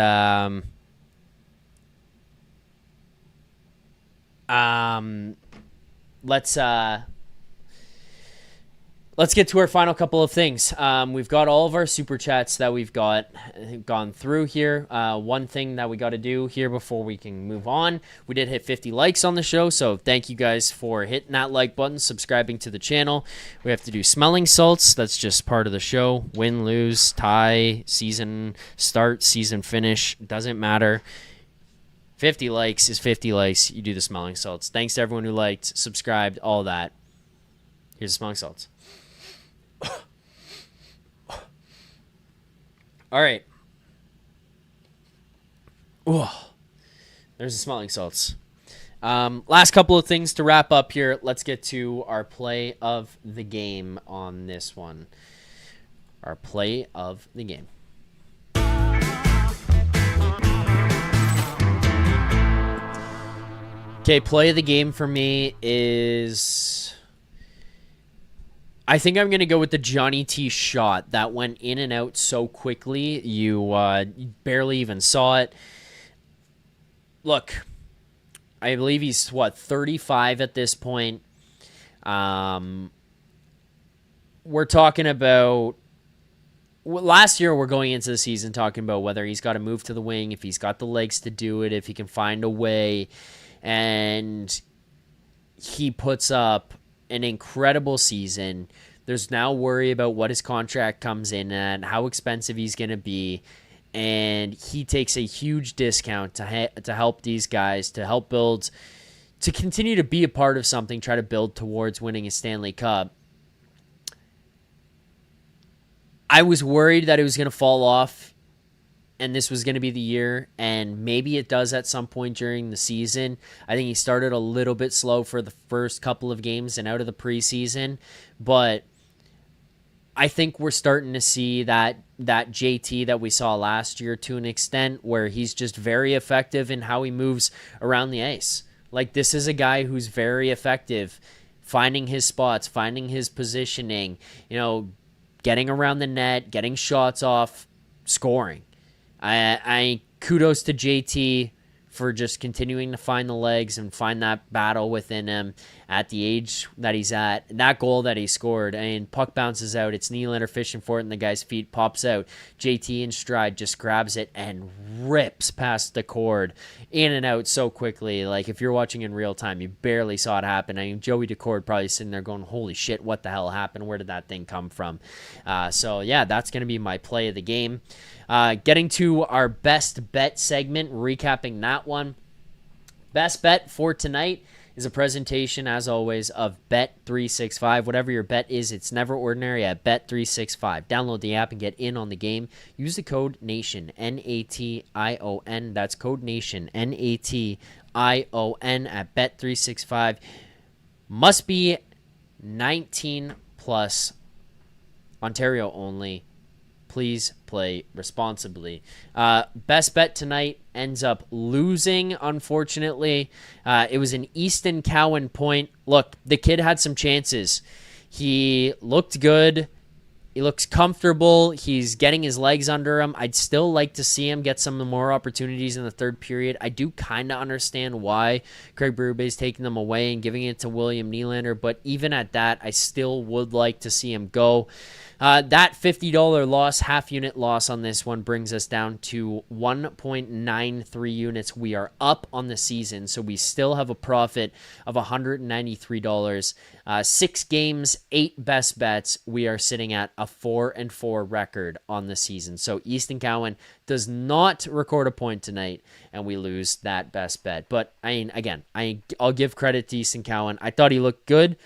let's get to our final couple of things. We've got all of our super chats that we've gone through here. One thing that we got to do here before we can move on, we did hit 50 likes on the show, so thank you guys for hitting that like button, subscribing to the channel. We have to do smelling salts. That's just part of the show. Win, lose, tie, season start, season finish, doesn't matter. 50 likes is 50 likes. You do the smelling salts. Thanks to everyone who liked, subscribed, all that. Here's the smelling salts. All right. Oh, there's the smelling salts. Last couple of things to wrap up here. Let's get to our play of the game on this one. Our play of the game. Okay, play of the game for me is... I think I'm going to go with the Johnny T shot that went in and out so quickly. You barely even saw it. Look, I believe he's, 35 at this point. We're talking about... Last year, we're going into the season talking about whether he's got to move to the wing, if he's got the legs to do it, if he can find a way. And he puts up an incredible season. There's now worry about what his contract comes in at, how expensive he's going to be, and he takes a huge discount to help these guys, to help build, to continue to be a part of something, try to build towards winning a Stanley Cup. I was worried that it was going to fall off and this was going to be the year, and maybe it does at some point during the season. I think he started a little bit slow for the first couple of games and out of the preseason, but I think we're starting to see that JT that we saw last year to an extent, where he's just very effective in how he moves around the ice. Like, this is a guy who's very effective finding his spots, finding his positioning, getting around the net, getting shots off, scoring. I kudos to JT for just continuing to find the legs and find that battle within him at the age that he's at. And that goal that he scored, puck bounces out. It's Nylander fishing for it, and the guy's feet pops out. JT in stride just grabs it and rips past the cord in and out so quickly. Like, if you're watching in real time, you barely saw it happen. Joey Decord probably sitting there going, holy shit, what the hell happened? Where did that thing come from? So, yeah, that's going to be my play of the game. Getting to our best bet segment, recapping that one. Best bet for tonight is a presentation, as always, of Bet365. Whatever your bet is, it's never ordinary at Bet365. Download the app and get in on the game. Use the code NATION, N-A-T-I-O-N. That's code NATION, N-A-T-I-O-N at Bet365. Must be 19 plus. Ontario only. Please play responsibly. Best bet tonight ends up losing, unfortunately. It was an Easton Cowan point. Look, the kid had some chances. He looked good. He looks comfortable. He's getting his legs under him. I'd still like to see him get some more opportunities in the third period. I do kind of understand why Craig Berube is taking them away and giving it to William Nylander, but even at that, I still would like to see him go. That $50 loss, half unit loss on this one, brings us down to 1.93 units. We are up on the season, so we still have a profit of $193. 6 games, 8 best bets. We are sitting at a 4-4 record on the season. So Easton Cowan does not record a point tonight, and we lose that best bet. But I mean, again, I'll give credit to Easton Cowan. I thought he looked good.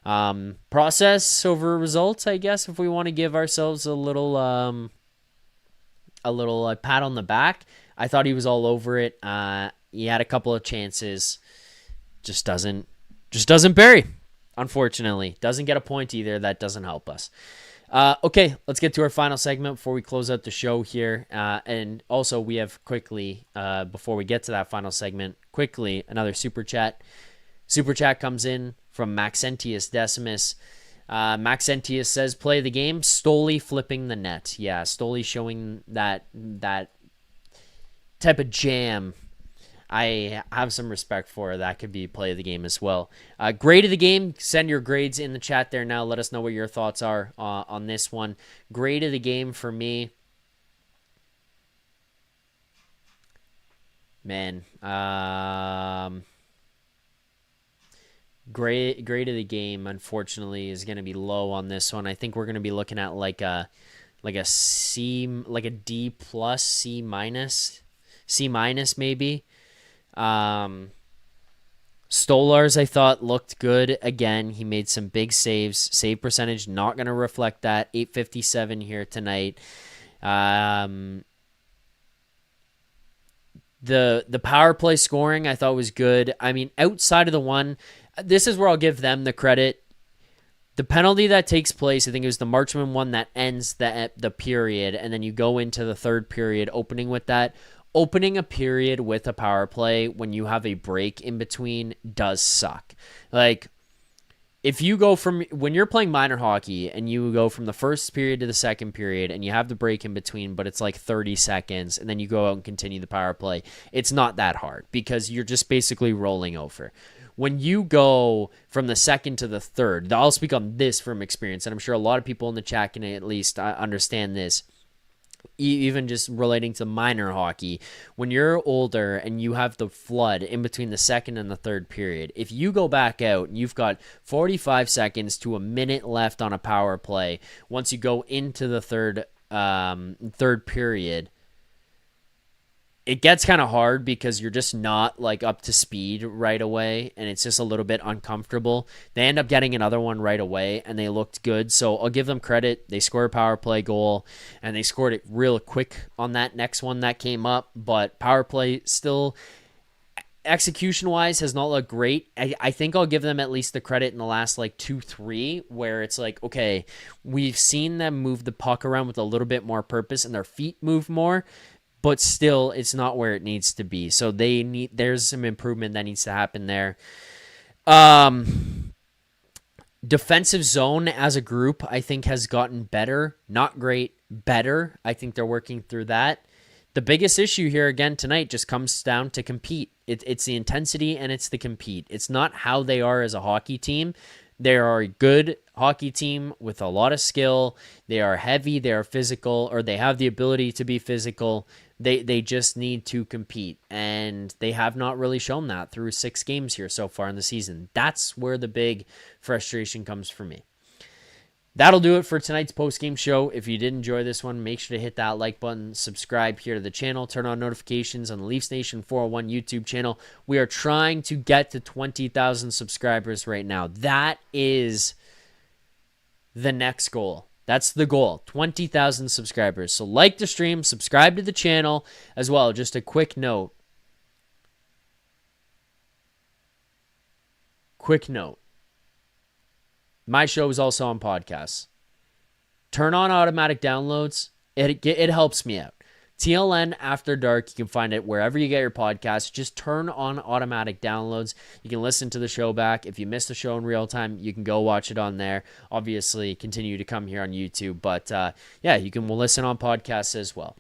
Process over results, I guess, if we want to give ourselves a little pat on the back. I thought he was all over it. He had a couple of chances, just doesn't bury. Unfortunately, doesn't get a point either. That doesn't help us. Okay, let's get to our final segment before we close out the show here. And also, we have quickly, before we get to that final segment, quickly another super chat. Super chat comes in from Maxentius Decimus. Maxentius says, play the game. Stoli flipping the net. Yeah, Stoli showing that type of jam. I have some respect for. That could be play of the game as well. Grade of the game. Send your grades in the chat there now. Let us know what your thoughts are on this one. Grade of the game for me. Man. Grade of the game, unfortunately, is going to be low on this one. I think we're going to be looking at like a C, like a D plus, C minus maybe. Stolarz, I thought, looked good. Again, he made some big saves. Save percentage not going to reflect that. 857 here tonight. The power play scoring I thought was good. I mean, outside of the one, this is where I'll give them the credit. The penalty that takes place, I think it was the Marchman one that ends the period, and then you go into the third period opening with that. Opening a period with a power play when you have a break in between does suck. Like, if you go from, when you're playing minor hockey and you go from the first period to the second period and you have the break in between, but it's like 30 seconds and then you go out and continue the power play, it's not that hard because you're just basically rolling over. When you go from the second to the third, I'll speak on this from experience, and I'm sure a lot of people in the chat can at least understand this. Even just relating to minor hockey, when you're older and you have the flood in between the second and the third period, if you go back out and you've got 45 seconds to a minute left on a power play, once you go into the third period, it gets kind of hard because you're just not like up to speed right away, and it's just a little bit uncomfortable. They end up getting another one right away, and they looked good. So I'll give them credit. They scored a power play goal, and they scored it real quick on that next one that came up. But power play still, execution-wise, has not looked great. I think I'll give them at least the credit in the last like 2-3, where it's like, okay, we've seen them move the puck around with a little bit more purpose, and their feet move more. But still, it's not where it needs to be. So there's some improvement that needs to happen there. Defensive zone as a group, I think, has gotten better. Not great, better. I think they're working through that. The biggest issue here again tonight just comes down to compete. It's the intensity and it's the compete. It's not how they are as a hockey team. They are a good hockey team with a lot of skill. They are heavy. They are physical, or they have the ability to be physical. They just need to compete, and they have not really shown that through 6 games here so far in the season. That's where the big frustration comes for me. That'll do it for tonight's post-game show. If you did enjoy this one, make sure to hit that like button, subscribe here to the channel, turn on notifications on the Leafs Nation 401 YouTube channel. We are trying to get to 20,000 subscribers right now. That is the next goal. That's the goal, 20,000 subscribers. So like the stream, subscribe to the channel as well. Just a quick note. My show is also on podcasts. Turn on automatic downloads. It helps me out. TLN After Dark, you can find it wherever you get your podcasts. Just turn on automatic downloads. You can listen to the show back. If you missed the show in real time, you can go watch it on there. Obviously, continue to come here on YouTube. But yeah, you can listen on podcasts as well.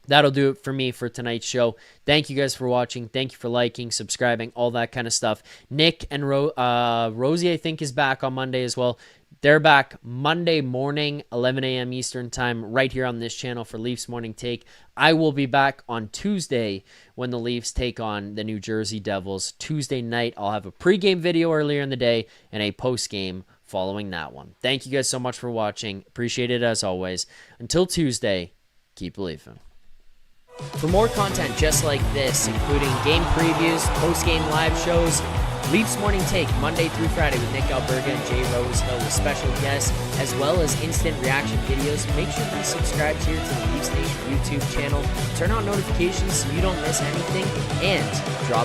That'll do it for me for tonight's show. Thank you guys for watching. Thank you for liking, subscribing, all that kind of stuff. Nick and Rosie, I think, is back on Monday as well. They're back Monday morning, 11 a.m. Eastern time, right here on this channel for Leafs Morning Take. I will be back on Tuesday when the Leafs take on the New Jersey Devils. Tuesday night, I'll have a pregame video earlier in the day and a postgame following that one. Thank you guys so much for watching. Appreciate it as always. Until Tuesday, keep believing. For more content just like this, including game previews, post-game live shows, Leafs Morning Take Monday through Friday with Nick Alberga and Jay Rosehill with special guests, as well as instant reaction videos, make sure to be subscribed here to the Leafs Nation YouTube channel. Turn on notifications so you don't miss anything, and drop